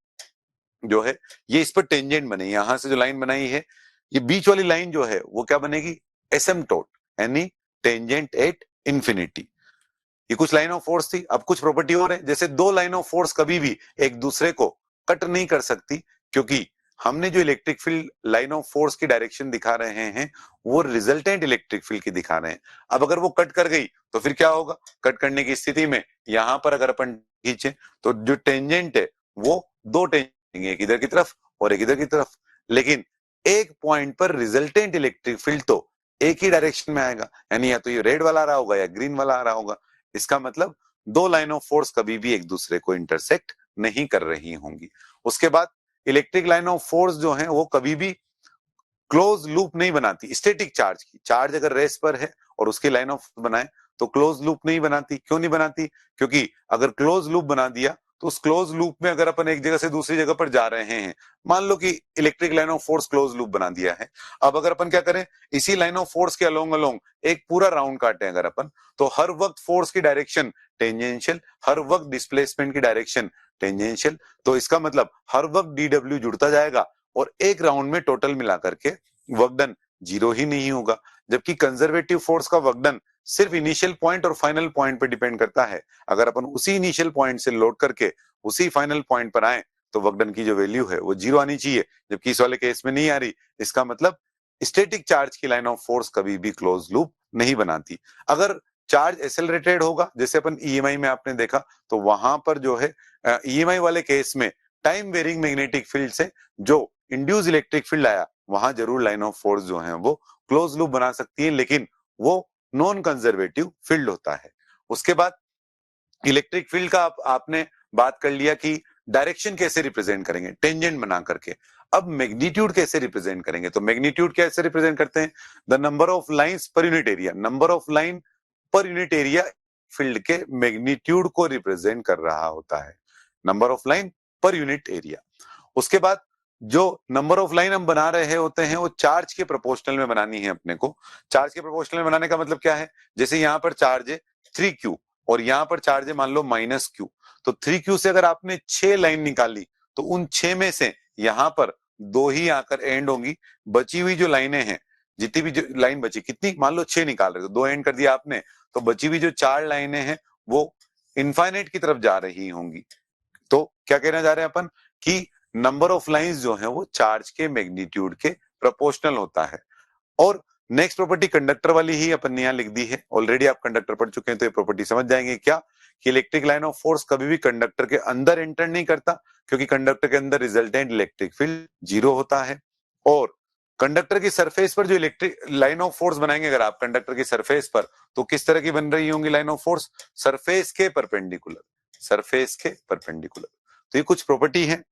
जो है ये इस पर टेंजेंट बने। यहां से जो लाइन बनाई है ये बीच वाली लाइन जो है वो क्या बनेगी, एसिम्पटोट, यानी टेंजेंट एट इंफिनिटी। ये कुछ लाइन ऑफ फोर्स थी। अब कुछ प्रॉपर्टी और है, जैसे दो लाइन ऑफ फोर्स कभी भी एक दूसरे को कट नहीं कर सकती, क्योंकि हमने जो electric field line of force की डायरेक्शन दिखा रहे हैं वो रिजल्टेंट इलेक्ट्रिक फील्ड की दिखा रहे हैं। अब अगर वो कट कर गई तो फिर क्या होगा, कट करने की स्थिति में यहां पर अगर अपन खींचे तो जो टेंजेंट है वो दो टेंजेंट, एक इधर की तरफ और एक इधर की तरफ, लेकिन एक पॉइंट पर रिजल्टेंट इलेक्ट्रिक फील्ड तो एक ही डायरेक्शन में आएगा, यानी या तो ये रेड वाला आ रहा होगा या ग्रीन वाला आ रहा होगा। इसका मतलब दो लाइन ऑफ फोर्स कभी भी एक दूसरे को इंटरसेक्ट नहीं कर रही होंगी। उसके बाद इलेक्ट्रिक लाइन ऑफ फोर्स जो है वो कभी भी क्लोज लूप नहीं बनाती स्टैटिक चार्ज की। चार्ज अगर रेस्ट पर है और उसकी लाइन ऑफ बनाए तो क्लोज लूप नहीं बनाती। क्यों नहीं बनाती, क्योंकि अगर क्लोज लूप बना दिया तो उस क्लोज लूप में अगर अपन एक जगह से दूसरी जगह पर जा रहे हैं, मान लो कि electric line of force close loop बना दिया है, अब अगर अपन क्या करें, इसी लाइन ऑफ फोर्स के अलोंग अलोंग एक पूरा राउंड काटे अगर अपन, तो हर वक्त फोर्स की डायरेक्शन टेंजेंशियल, हर वक्त डिस्प्लेसमेंट की डायरेक्शन टेंजेंशियल, तो इसका मतलब हर वक्त डीडब्ल्यू जुड़ता जाएगा और एक राउंड में टोटल मिलाकर के वर्क डन जीरो ही नहीं होगा। जबकि कंजर्वेटिव फोर्स का वर्क डन सिर्फ इनिशियल पॉइंट और फाइनल पॉइंट पर डिपेंड करता है। अगर अपन उसी इनिशियल पॉइंट से लोड करके उसी फाइनल पॉइंट पर आए तो वर्क डन की जो वैल्यू है वो जीरो आनी चाहिए, जबकि इस वाले केस में नहीं आ रही। इसका मतलब स्टैटिक चार्ज की लाइन ऑफ फोर्स कभी भी क्लोज लूप नहीं बनाती। अगर चार्ज एक्सेलरेटेड होगा, जैसे अपन ईएमआई में आपने देखा, तो वहां पर जो है ईएमआई वाले केस में टाइम वेरिंग मैग्नेटिक फील्ड से जो इंड्यूस इलेक्ट्रिक फील्ड आया, वहां जरूर लाइन ऑफ फोर्स जो है वो क्लोज लूप बना सकती है, लेकिन वो नॉन कंजर्वेटिव फील्ड होता है। उसके बाद इलेक्ट्रिक फील्ड का आपने बात कर लिया कि डायरेक्शन कैसे रिप्रेजेंट करेंगे, टेंजेंट बना करके। अब मैग्नीट्यूड कैसे रिप्रेजेंट करेंगे, तो मैग्नीट्यूड कैसे रिप्रेजेंट करते हैं, the number of lines per unit area, number of line per unit area field के मैग्नीट्यूड को रिप्रेजेंट कर रहा होता है, number of line per unit area. उसके बाद जो नंबर ऑफ लाइन हम बना रहे होते हैं वो चार्ज के प्रोपोर्शनल में बनानी है अपने को। चार्ज के प्रोपोर्शनल में बनाने का मतलब क्या है, जैसे यहाँ पर चार्ज है 3Q और यहाँ पर चार्ज है मान लो -Q, तो 3Q से अगर आपने 6 लाइन निकाली तो उन 6 में से यहाँ पर 2 ही आकर एंड होंगी, बची हुई जो लाइनें हैं, जितनी भी जो लाइन बची, कितनी, मान लो 6 निकाल रहे हो, 2 एंड कर दिया आपने, तो बची हुई जो 4 लाइनें हैं वो इनफाइनाइट की तरफ जा रही होंगी। तो क्या कहना जा रहे हैं अपन कि नंबर ऑफ लाइंस जो है वो चार्ज के मैग्नीट्यूड के प्रोपोर्शनल होता है। और नेक्स्ट प्रॉपर्टी कंडक्टर वाली ही अपन ने यहाँ लिख दी है, ऑलरेडी आप कंडक्टर पढ़ चुके हैं तो ये प्रॉपर्टी समझ जाएंगे क्या, कि इलेक्ट्रिक लाइन ऑफ फोर्स कभी भी कंडक्टर के अंदर एंटर नहीं करता, क्योंकि कंडक्टर के अंदर रिजल्टेंट इलेक्ट्रिक फील्ड 0 होता है। और कंडक्टर की सरफेस पर जो इलेक्ट्रिक लाइन ऑफ फोर्स बनाएंगे अगर आप कंडक्टर की सरफेस पर, तो किस तरह की बन रही होंगी लाइन ऑफ फोर्स, सरफेस के परपेंडिकुलर, सरफेस के परपेंडिकुलर। तो ये कुछ प्रॉपर्टी है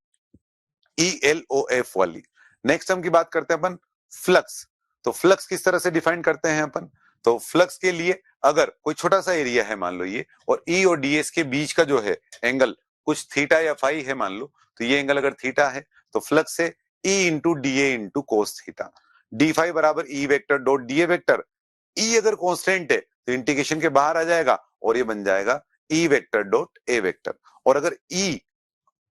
ELOF वाली। नेक्स्ट हम की बात करते हैं अपन फ्लक्स। तो फ्लक्स किस तरह से डिफाइन करते हैं अपन, तो फ्लक्स के लिए अगर कोई छोटा सा एरिया है मान लो ये, और E और DS के बीच का जो है एंगल कुछ थीटा या फाई है मान लो, तो ये एंगल अगर थीटा है तो फ्लक्स है E into DA into cos theta, d phi बराबर E vector dot DA vector. E अगर कांस्टेंट है तो इंटीग्रेशन के बाहर आ जाएगा और ये बन जाएगा E vector dot A vector. और अगर E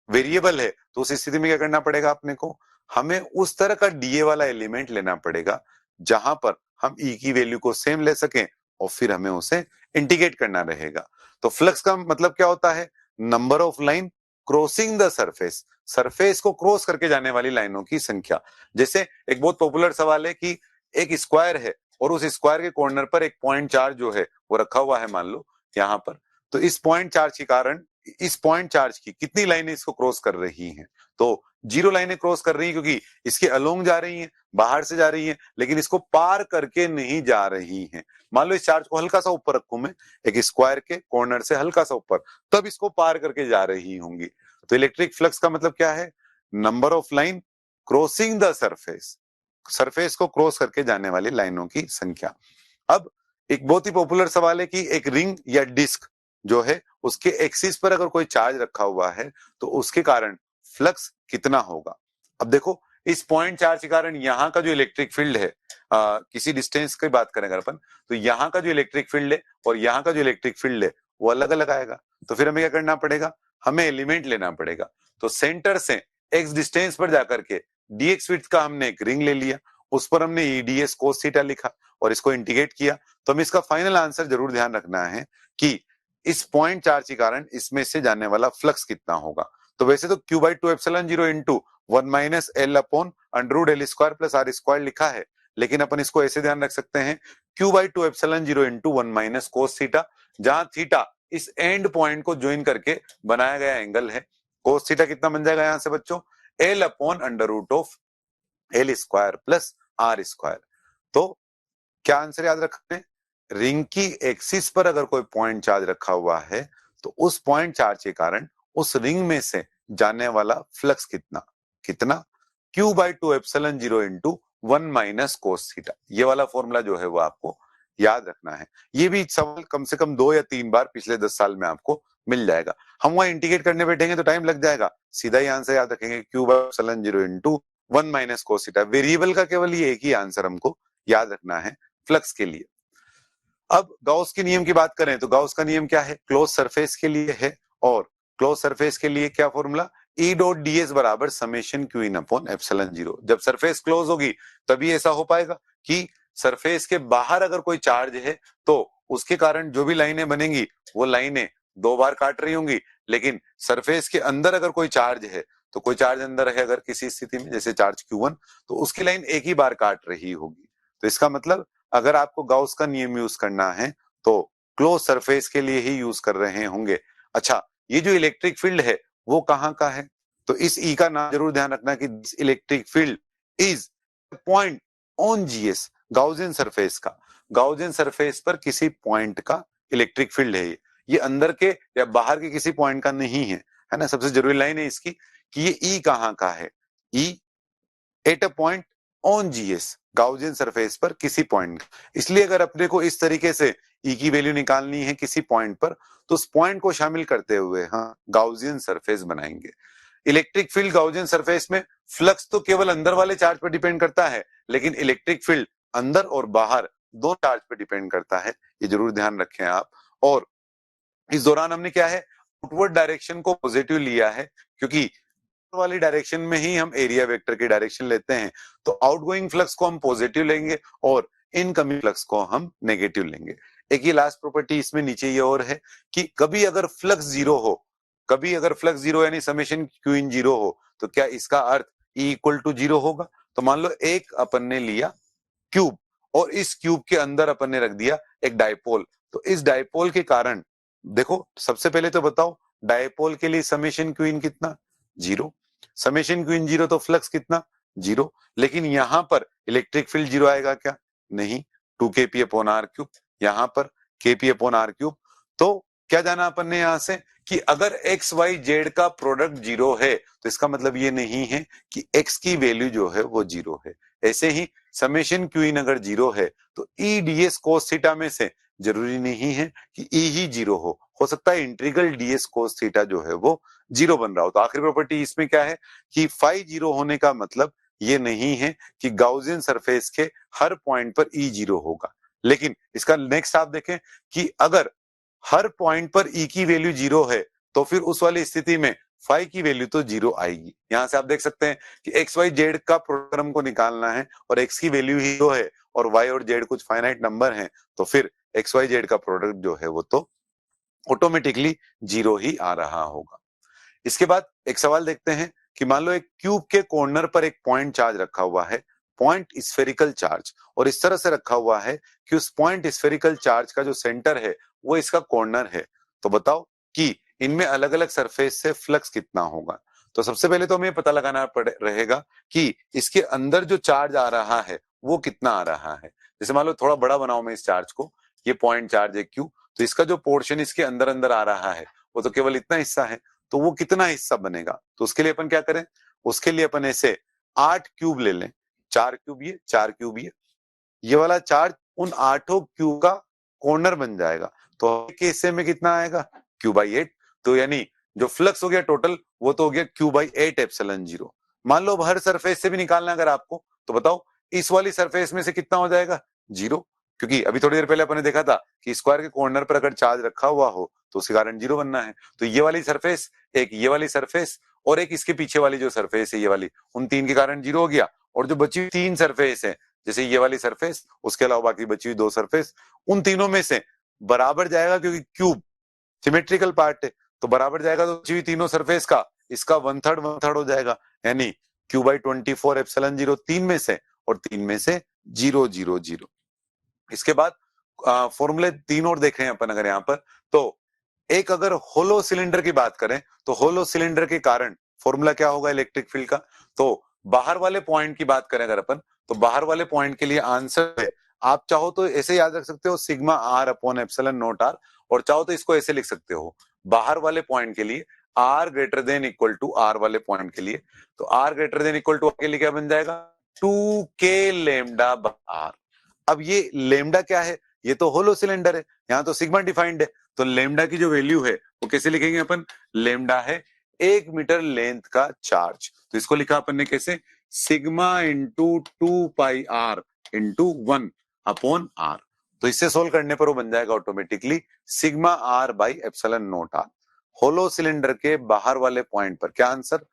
वेरिएबल है तो उस स्थिति में क्या करना पड़ेगा अपने को, हमें उस तरह का डीए वाला एलिमेंट लेना पड़ेगा जहां पर हम ई की वैल्यू को सेम ले सकें और फिर हमें उसे इंटीग्रेट करना रहेगा। तो फ्लक्स का मतलब क्या होता है, number of line crossing the surface, surface को क्रॉस करके जाने वाली लाइनों की संख्या। जैसे एक बहुत पॉपुलर सवाल है कि एक स्क्वायर है और उस स्क्वायर के कॉर्नर पर एक पॉइंट चार्ज जो है वो रखा हुआ है मान लो यहाँ पर, तो इस पॉइंट चार्ज के कारण इस पॉइंट चार्ज की कितनी लाइनें इसको क्रॉस कर रही हैं, तो 0 लाइनें क्रॉस कर रही हैं क्योंकि इसके अलोंग जा रही हैं, बाहर से जा रही हैं, लेकिन इसको पार करके नहीं जा रही हैं। मान लो इस चार्ज को हल्का सा ऊपर रखूं मैं, एक स्क्वायर के कॉर्नर से हल्का सा ऊपर, तब इसको पार करके जा रही होंगी। तो इलेक्ट्रिक फ्लक्स का मतलब क्या है, number of line crossing the surface, surface को क्रॉस करके जाने वाली लाइनों की संख्या। अब एक बहुत ही पॉपुलर सवाल है कि एक रिंग या डिस्क जो है उसके एक्सिस पर अगर कोई चार्ज रखा हुआ है तो उसके कारण फ्लक्स कितना होगा। अब देखो इस पॉइंट चार्ज के कारण यहाँ का जो इलेक्ट्रिक फील्ड है, किसी डिस्टेंस की बात करें अगर अपन, तो यहाँ का जो इलेक्ट्रिक फील्ड है और यहाँ का जो इलेक्ट्रिक फील्ड है वो अलग अलग आएगा। तो फिर हमें क्या करना पड़ेगा, हमें एलिमेंट लेना पड़ेगा। तो सेंटर से एक्स डिस्टेंस पर जाकर के डीएक्स विड्थ का हमने एक रिंग ले लिया, उस पर हमने ईडीएस कोस थीटा लिखा और इसको इंटीग्रेट किया। तो हमें इसका फाइनल आंसर जरूर ध्यान रखना है कि इस पॉइंट चार्ज के कारण इसमें से जाने वाला फ्लक्स कितना होगा। तो वैसे तो Q/2 epsilon 0 into 1 minus L upon under root L square plus R square लिखा है, लेकिन अपन इसको ऐसे ध्यान रख सकते हैं Q/2 epsilon 0 into 1 minus cos theta, जहां थीटा इस एंड पॉइंट को ज्वाइन करके बनाया गया एंगल है। कोस थीटा कितना बन जाएगा यहां से बच्चों, L upon under root of L square plus R square. तो क्या आंसर याद रखना है, रिंग की एक्सिस पर अगर कोई पॉइंट चार्ज रखा हुआ है तो उस पॉइंट चार्ज के कारण उस रिंग में से जाने वाला फ्लक्स कितना, कितना Q/2 epsilon 0 into 1 minus cos theta. ये वाला फॉर्मूला जो है वो आपको याद रखना है। ये भी सवाल कम से कम 2 या 3 बार पिछले 10 साल में आपको मिल जाएगा। हम वहां इंटीग्रेट करने बैठेंगे तो टाइम लग जाएगा, सीधा ही आंसर याद रखेंगे Q/एप्सिलॉन 0 into 1 minus cos theta. Variable का केवल ये एक ही आंसर हमको याद रखना है फ्लक्स के लिए। अब गॉस के नियम की बात करें तो गॉस का नियम क्या है, क्लोज सरफेस के लिए है, और क्लोज सरफेस के लिए क्या फॉर्मूला, E डॉट ds बराबर समेशन Q इन अपॉन एप्सिलॉन 0। जब सरफेस क्लोज होगी तभी ऐसा हो पाएगा कि सरफेस के बाहर अगर कोई चार्ज है तो उसके कारण जो भी लाइनें बनेंगी वो लाइनें 2 बार काट रही होंगी, लेकिन सरफेस के अंदर अगर कोई चार्ज है तो कोई चार्ज अंदर है अगर किसी स्थिति में जैसे चार्ज Q1, तो उसकी लाइन एक ही बार काट रही होगी। तो इसका मतलब अगर आपको गॉस का नियम यूज करना है तो क्लोज सरफेस के लिए ही यूज कर रहे होंगे। अच्छा, ये जो इलेक्ट्रिक फील्ड है वो कहाँ का है, तो इस ई का नाम जरूर ध्यान रखना कि electric field is point on GS, gaussian surface का, गाउसियन सरफेस पर किसी पॉइंट का इलेक्ट्रिक फील्ड है। ये अंदर के या बाहर के किसी पॉइंट का नहीं है ना। सबसे जरूरी लाइन है इसकी कि ये ई कहाँ का है, E at a point on GS, gaussian surface पर किसी पॉइंट। इसलिए अगर अपने को इस तरीके से ई की वैल्यू निकालनी है किसी पॉइंट पर तो उस पॉइंट को शामिल करते हुए हाँ गाउसियन सरफेस बनाएंगे। इलेक्ट्रिक फील्ड गाउसियन सरफेस में फ्लक्स तो केवल अंदर वाले चार्ज पर डिपेंड करता है, लेकिन इलेक्ट्रिक फील्ड अंदर और बाहर दो चार्ज पे डिपेंड करता है, ये जरूर ध्यान रखें आप। और इस दौरान हमने क्या है, आउटवर्ड डायरेक्शन को पॉजिटिव लिया है, क्योंकि वाली डायरेक्शन में ही हम एरिया वेक्टर की डायरेक्शन लेते हैं, तो आउटगोइंग फ्लक्स को हम पॉजिटिव लेंगे और इनकमिंग फ्लक्स को हम नेगेटिव लेंगे। एक ये लास्ट प्रॉपर्टी इसमें नीचे ये और है कि कभी अगर फ्लक्स जीरो हो, कभी अगर फ्लक्स जीरो यानी समेशन क्यू इन जीरो हो, तो क्या इसका अर्थ E इक्वल टू जीरो होगा? तो मान लो एक अपन ने लिया क्यूब और इस क्यूब के अंदर अपन ने रख दिया एक डायपोल, तो इस डायपोल के कारण देखो, सबसे पहले तो बताओ डायपोल के लिए समेशन क्यू इन कितना? Zero. Summation Q in zero तो फ्लक्स कितना? जीरो। लेकिन यहां पर इलेक्ट्रिक फील्ड जीरो आएगा क्या? नहीं, 2kp अपॉन आर क्यूब, यहां पर kp अपॉन आर क्यूब। तो क्या जाना अपन ने यहां से कि अगर एक्स वाई जेड का प्रोडक्ट जीरो है, तो इसका मतलब ये नहीं है कि एक्स की वैल्यू जो है वो जीरो है। ऐसे ही समेशन क्यू इन अगर जीरो है, तो ई डीएस कोस थीटा में से जरूरी नहीं है कि ई ही जीरो हो सकता है इंटीग्रल डीएस कोस थीटा जो है वो जीरो बन रहा हो। तो आखिरी प्रॉपर्टी इसमें क्या है कि फाई जीरो होने का मतलब ये नहीं है कि गाउसियन सरफेस के हर पॉइंट पर ई जीरो होगा, लेकिन इसका नेक्स्ट आप देखें कि अगर हर पॉइंट पर ई की वैल्यू जीरो है, तो फिर उस वाली स्थिति में फाई की वैल्यू तो जीरो आएगी। यहां से आप देख सकते हैं कि एक्स वाई जेड का प्रोडक्ट को निकालना है और एक्स की वैल्यू ही दो है और वाई और जेड कुछ फाइनाइट नंबर हैं, तो फिर एक्स वाई जेड का प्रोडक्ट जो है वो तो ऑटोमेटिकली जीरो ही आ रहा होगा। इसके बाद एक सवाल देखते हैं कि मान लो एक क्यूब के कॉर्नर पर एक पॉइंट चार्ज रखा हुआ है, पॉइंट स्फेरिकल चार्ज, और इस तरह से रखा हुआ है कि उस पॉइंट स्फेरिकल चार्ज का जो सेंटर है वो इसका कॉर्नर है। तो बताओ कि इनमें अलग अलग सरफेस से फ्लक्स कितना होगा? तो सबसे पहले तो हमें पता लगाना रहेगा कि इसके अंदर जो चार्ज आ रहा है वो कितना आ रहा है। जैसे मान लो थोड़ा बड़ा बनाओ मैं इस चार्ज को, ये पॉइंट चार्ज है क्यू, तो इसका जो पोर्शन इसके अंदर अंदर आ रहा है वो तो केवल इतना हिस्सा है, तो वो कितना हिस्सा बनेगा? तो उसके लिए अपन क्या करें, उसके लिए अपन ऐसे 8 क्यूब ले लें, 4 क्यूब ये, 4 क्यूब ये वाला चार्ज उन 8 क्यूब का कॉर्नर बन जाएगा। तो के हिस्से में कितना आएगा? Q by 8। तो यानी जो फ्लक्स हो गया टोटल वो तो हो गया क्यू बाई 8 एप्सिलॉन जीरो। मान लो हर सरफेस से भी निकालना अगर आपको, तो बताओ इस वाली सरफेस में से कितना हो जाएगा? जीरो, क्योंकि अभी थोड़ी देर पहले अपन ने देखा था कि स्क्वायर के कॉर्नर पर अगर चार्ज रखा हुआ हो तो उसके कारण जीरो बनना है। तो ये वाली सरफेस, एक ये वाली सरफेस और एक इसके पीछे वाली जो सरफेस है ये वाली, उन तीन के कारण जीरो हो गया। और जो बची हुई तीन सरफेस है, जैसे ये वाली सरफेस, उसके अलावा बाकी बची हुई दो सरफेस, उन तीनों में से बराबर जाएगा, क्योंकि क्यूब सिमेट्रिकल पार्ट है तो बराबर जाएगा, तो बची हुई तीनों सरफेस का इसका वन थर्ड हो जाएगा, यानी क्यू बाई 24 एप्सिलॉन जीरो, तीन में से और तीन में से जीरो जीरो जीरो। इसके बाद फॉर्मूले तीन और देख रहे हैं अपन अगर यहाँ पर, तो एक अगर होलो सिलेंडर की बात करें तो होलो सिलेंडर के कारण फॉर्मूला क्या होगा इलेक्ट्रिक फील्ड का? तो बाहर वाले पॉइंट की बात करें अगर अपन, तो बाहर वाले पॉइंट के लिए आंसर है, आप चाहो तो ऐसे याद रख सकते हो sigma r upon epsilon naught r, और चाहो तो इसको ऐसे लिख सकते हो बाहर वाले पॉइंट के लिए r greater than equal to r वाले पॉइंट के लिए, तो r greater than equal to के लिए क्या बन जाएगा? 2k lambda R. अब ये लेमडा क्या है? ये तो होलो सिलेंडर है, यहाँ तो सिग्मा डिफाइंड है, तो लेमडा की जो वैल्यू है वो कैसे लिखेंगे अपन? लेमडा है 1 मीटर लेंथ का चार्ज, तो इसको लिखा अपन ने कैसे? Sigma into 2 pi are into 1 upon R. तो इससे सोल्व करने पर वो बन जाएगा automatically sigma are by epsilon naught R. Hollow cylinder के बाहर वाले पॉइंट पर क्या answer?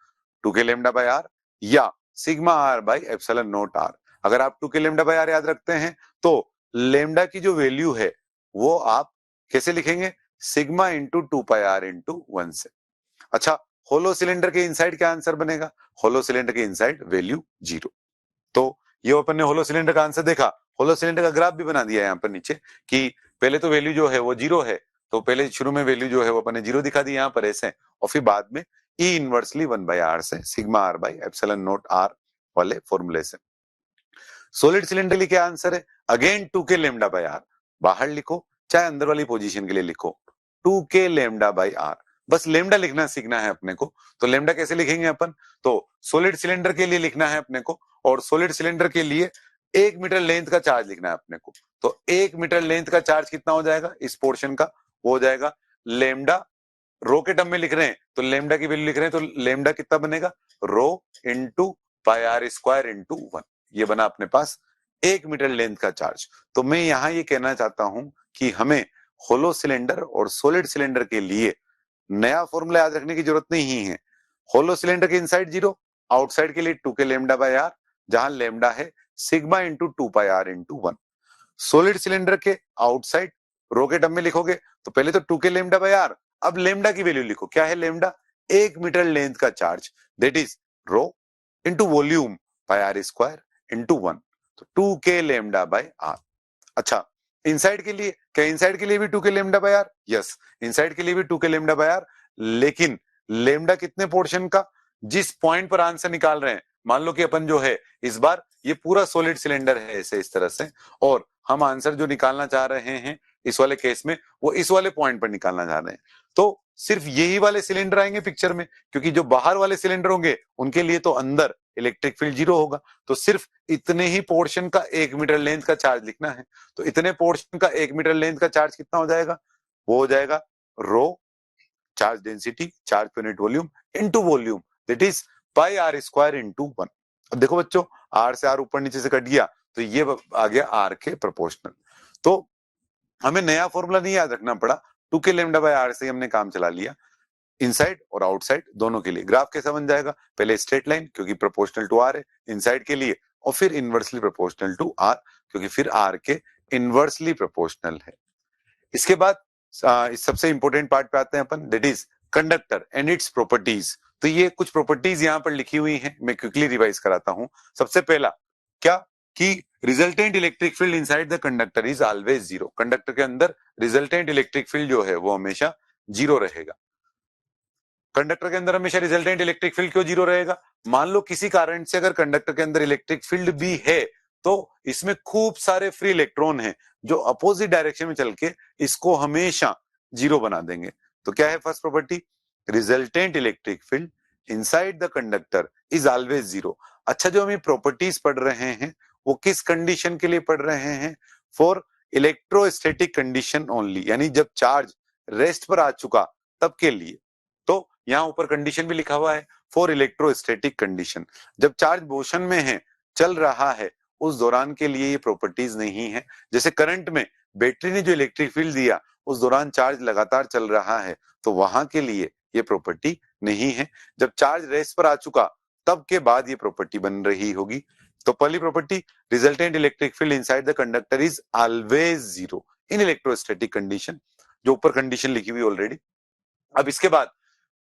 2k lambda by R या sigma are by epsilon naught R. अगर आप 2k लेमडा बाई आर याद रखते हैं तो लेमडा की जो वैल्यू है वो आप कैसे लिखेंगे? Sigma into 2 pi are into 1 से। अच्छा, होलो सिलेंडर के इनसाइड क्या आंसर बनेगा? होलो सिलेंडर के इनसाइड वैल्यू जीरो। तो ये अपन ने होलो सिलेंडर का आंसर देखा। होलो सिलेंडर का ग्राफ भी बना दिया है यहाँ पर नीचे कि पहले तो वैल्यू जो है वो जीरो है, तो पहले शुरू में वैल्यू जो है वो अपन ने जीरो दिखा दी यहाँ पर ऐसे, और फिर बाद में ई इनवर्सली 1 बाई आर से sigma are by epsilon naught r वाले फॉर्मूले से। सॉलिड सिलेंडर के लिए क्या आंसर है? Again 2k lambda by are, बाहर लिखो चाहे अंदर वाली पोजीशन के लिए लिखो 2k लेमडा बाई आर, बस लेमडा लिखना सीखना है अपने को। तो लेमडा कैसे लिखेंगे अपन? तो सॉलिड सिलेंडर के लिए लिखना है अपने को, और सॉलिड सिलेंडर के लिए 1 मीटर लेंथ का चार्ज लिखना है अपने को। तो 1 मीटर लेंथ का चार्ज कितना हो जाएगा इस पोर्शन का? वो हो जाएगा लेमडा रो के टर्म में लिख रहे हैं तो लेमडा की वैल्यू लिख रहे हैं, तो लेमडा कितना बनेगा, rho into pi are square into 1। ये बना अपने पास 1 मीटर लेंथ का चार्ज। तो मैं यहां ये कहना चाहता हूं कि हमें होलो सिलेंडर और सॉलिड सिलेंडर के लिए नया फॉर्मूला याद रखने की जरूरत नहीं है। होलो सिलेंडर के इनसाइड 0, आउटसाइड के लिए 2k लेमडा बाय आर, जहां लेमडा है sigma into 2 pi are into 1। Solid cylinder के आउटसाइड रो के टर्म में लिखोगे तो पहले तो 2k लेमडा बाय आर, अब लेमडा की वैल्यू लिखो, क्या है लेमडा, 1 मीटर लेंथ का charge, that is rho into volume pi are square into 1, तो 2k लेमडा बाय आर। अच्छा, इनसाइड के लिए, क्या इनसाइड के लिए भी 2k lambda by r, yes inside के लिए भी 2k लेमडा बाय आर, लेकिन लेमडा कितने पोर्शन का, जिस पॉइंट पर आंसर निकाल रहे हैं, मान लो कि अपन जो है इस बार ये पूरा सॉलिड सिलेंडर है ऐसे इस तरह से, और हम आंसर जो निकालना चाह रहे हैं इस वाले केस में वो इस वाले पॉइंट पर निकालना चाह रहे हैं, तो सिर्फ यही वाले सिलेंडर आएंगे पिक्चर में, क्योंकि जो बाहर वाले सिलेंडर होंगे उनके लिए तो अंदर इलेक्ट्रिक फील्ड 0 होगा, तो सिर्फ इतने ही पोर्शन का 1 मीटर लेंथ का चार्ज लिखना है। तो इतने पोर्शन का 1 मीटर लेंथ का चार्ज कितना हो जाएगा, वो हो जाएगा रो चार्ज डेंसिटी, चार्ज पर unit volume into volume, that is pi are square into 1। अब देखो बच्चों, आर से आर ऊपर नीचे से कट गया तो ये आ गया आर के प्रोपोर्शनल। तो हमें नया फॉर्मूला नहीं याद रखना पड़ा, 2k लेमडा बाय आर से हमने काम चला लिया इनसाइड और आउटसाइड दोनों के लिए। ग्राफ कैसा बन जाएगा, पहले स्ट्रेट लाइन क्योंकि प्रोपोर्शनल टू आर है इनसाइड के लिए, और फिर इनवर्सली प्रोपोर्शनल टू आर क्योंकि फिर आर के इनवर्सली प्रोपोर्शनल है। इसके बाद इस सबसे इंपॉर्टेंट पार्ट पे आते हैं अपन, that is conductor and its properties. तो ये कुछ प्रॉपर्टीज यहाँ पर लिखी हुई हैं, मैं क्विकली रिवाइज कराता हूं। सबसे पहला क्या, कि resultant electric field inside the conductor is always 0। Conductor के अंदर रिजल्टेंट इलेक्ट्रिक फील्ड जो है वो हमेशा 0 रहेगा। कंडक्टर के अंदर हमेशा रिजल्टेंट इलेक्ट्रिक फील्ड क्यों 0 रहेगा, मान लो किसी कारण से अगर कंडक्टर के अंदर इलेक्ट्रिक फील्ड भी है तो इसमें खूब सारे फ्री इलेक्ट्रॉन हैं जो अपोजिट डायरेक्शन में चल के इसको हमेशा 0 बना देंगे। तो क्या है first property, resultant electric field inside the conductor is always 0। अच्छा, जो हम ये प्रॉपर्टीज पढ़ रहे हैं वो किस कंडीशन के लिए पढ़ रहे हैं, फॉर इलेक्ट्रोस्टैटिक कंडीशन ओनली, यानी जब चार्ज रेस्ट पर आ चुका तब के लिए। तो यहाँ ऊपर कंडीशन भी लिखा हुआ है, फॉर इलेक्ट्रोस्टैटिक कंडीशन, जब चार्ज मोशन में है, चल रहा है, उस दौरान के लिए ये प्रॉपर्टीज नहीं है। जैसे करंट में बैटरी ने जो इलेक्ट्रिक फील्ड दिया उस दौरान चार्ज लगातार चल रहा है, तो वहां के लिए ये प्रॉपर्टी नहीं है। जब चार्ज रेस्ट पर आ चुका तब के बाद ये प्रॉपर्टी बन रही होगी। तो पहली property, resultant electric field inside the conductor is always 0 in electrostatic condition, जो ऊपर कंडीशन लिखी हुई ऑलरेडी। अब इसके बाद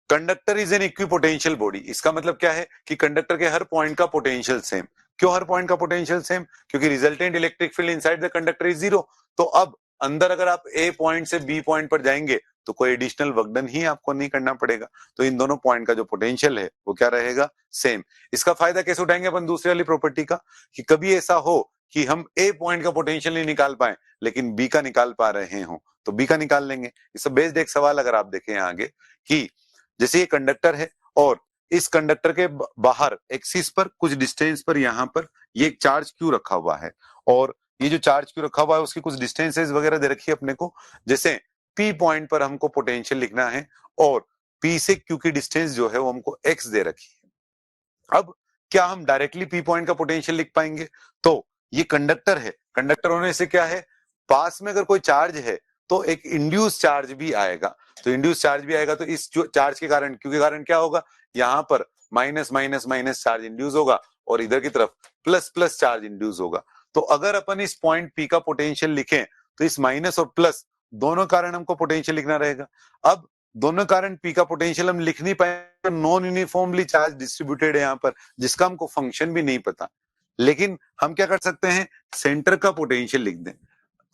conductor is an equipotential body, इसका मतलब क्या है कि कंडक्टर के हर पॉइंट का पोटेंशियल सेम। क्यों हर पॉइंट का पोटेंशियल सेम, क्योंकि resultant electric field inside the conductor is 0। तो अब अंदर अगर आप ए पॉइंट से बी पॉइंट पर जाएंगे तो कोई एडिशनल वर्क डन ही आपको नहीं करना पड़ेगा, तो इन दोनों पॉइंट का जो पोटेंशियल है वो क्या रहेगा, सेम। इसका फायदा कैसे उठाएंगे अपन दूसरी वाली प्रॉपर्टी का, कि कभी ऐसा हो कि हम ए पॉइंट का पोटेंशियल नहीं निकाल पाए लेकिन बी का निकाल पा रहे हो तो बी का निकाल लेंगे। इससे बेस्ड एक सवाल अगर आप देखें आगे, कि जैसे ये कंडक्टर है और इस कंडक्टर के बाहर एक्सिस पर कुछ डिस्टेंस पर यहाँ पर ये एक चार्ज क्यू रखा हुआ है, और ये जो चार्ज क्यू रखा हुआ है उसकी कुछ डिस्टेंसेस वगैरह दे रखी है अपने को। जैसे पी पॉइंट पर हमको पोटेंशियल लिखना है और पी से क्यू की डिस्टेंस जो है वो हमको एक्स दे रखी है। अब क्या हम डायरेक्टली पी पॉइंट का पोटेंशियल लिख पाएंगे, तो ये कंडक्टर है, कंडक्टर होने से क्या है, पास में अगर कोई चार्ज है तो एक इंड्यूस चार्ज भी आएगा, तो इंड्यूस चार्ज भी आएगा तो इस चार्ज के कारण, क्यू के कारण क्या होगा, यहाँ पर minus minus minus charge induce होगा और इधर की तरफ प्लस प्लस चार्ज इंड्यूस होगा। तो अगर अपन इस पॉइंट पी का पोटेंशियल लिखें तो इस माइनस और प्लस दोनों कारण हमको पोटेंशियल लिखना रहेगा। अब दोनों कारण पी का पोटेंशियल हम लिख नहीं पाएंगे, नॉन यूनिफॉर्मली चार्ज डिस्ट्रीब्यूटेड है यहाँ पर, जिसका हमको फंक्शन भी नहीं पता। लेकिन हम क्या कर सकते हैं, सेंटर का पोटेंशियल लिख दें।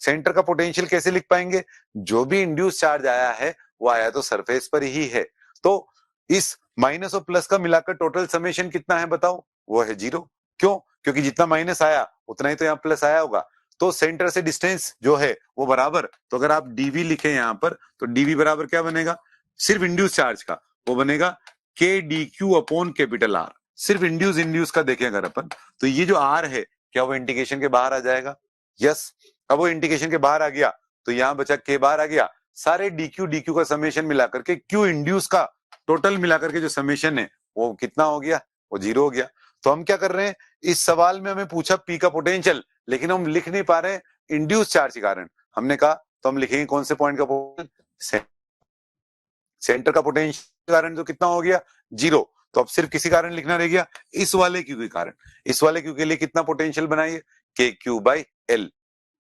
सेंटर का पोटेंशियल कैसे लिख पाएंगे, जो भी इंड्यूस चार्ज आया है वो आया तो सरफेस पर ही है, तो इस माइनस और प्लस का मिलाकर टोटल समेशन कितना है बताओ, वो है 0। क्यों, क्योंकि जितना माइनस आया उतना ही तो यहाँ प्लस आया होगा। तो सेंटर से डिस्टेंस जो है वो बराबर, तो अगर आप डीवी लिखें यहाँ पर तो डीवी बराबर क्या बनेगा, सिर्फ इंड्यूस चार्ज का वो बनेगा के d q upon capital are. सिर्फ इंड्यूस का देखें अगर अपन, तो ये जो आर है क्या वो इंटीग्रेशन के बाहर आ जाएगा, यस। अब वो इंटीग्रेशन के बाहर आ गया तो यहाँ बचा के बाहर आ गया, सारे डीक्यू का समेशन मिलाकर के क्यू इंड्यूस का टोटल मिलाकर के जो समेशन है वो कितना हो गया, वो 0 हो गया। तो हम क्या कर रहे हैं, इस सवाल में हमें पूछा पी का पोटेंशियल, लेकिन हम लिख नहीं पा रहे हैं इंड्यूस चार्ज के कारण। हमने कहा तो हम लिखेंगे कौन से पॉइंट का पोटेंशियल, सेंटर का पोटेंशियल के कारण जो कितना हो गया 0। तो अब सिर्फ किसी कारण लिखना रह गया, इस वाले क्यू के कारण। इस वाले क्यू के लिए कितना पोटेंशियल बनाइए, के क्यू बाई एल।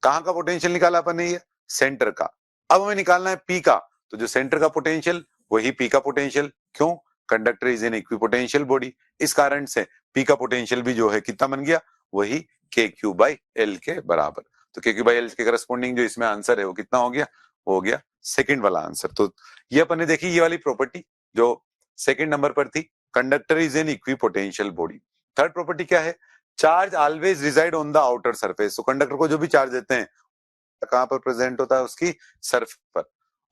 कहां का पोटेंशियल निकाला अपन ने, ये सेंटर का। अब हमें निकालना है पी का, तो जो सेंटर का पोटेंशियल वही पी का पोटेंशियल। क्यों, conductor is an equipotential body, इस कारण से पी का पोटेंशियल भी जो है कितना बन गया, वही के क्यू बाई एल के बराबर। तो के क्यू बाई एल के करस्पॉन्डिंग जो इसमें आंसर है वो कितना हो गया, हो गया सेकंड वाला आंसर। तो ये अपन ने देखी ये वाली प्रॉपर्टी जो सेकंड नंबर पर थी, conductor is an equipotential body. Third property क्या है, charge always reside on the outer surface. तो कंडक्टर को जो भी चार्ज देते हैं कहां पर प्रेजेंट होता है, उसकी सरफेस पर।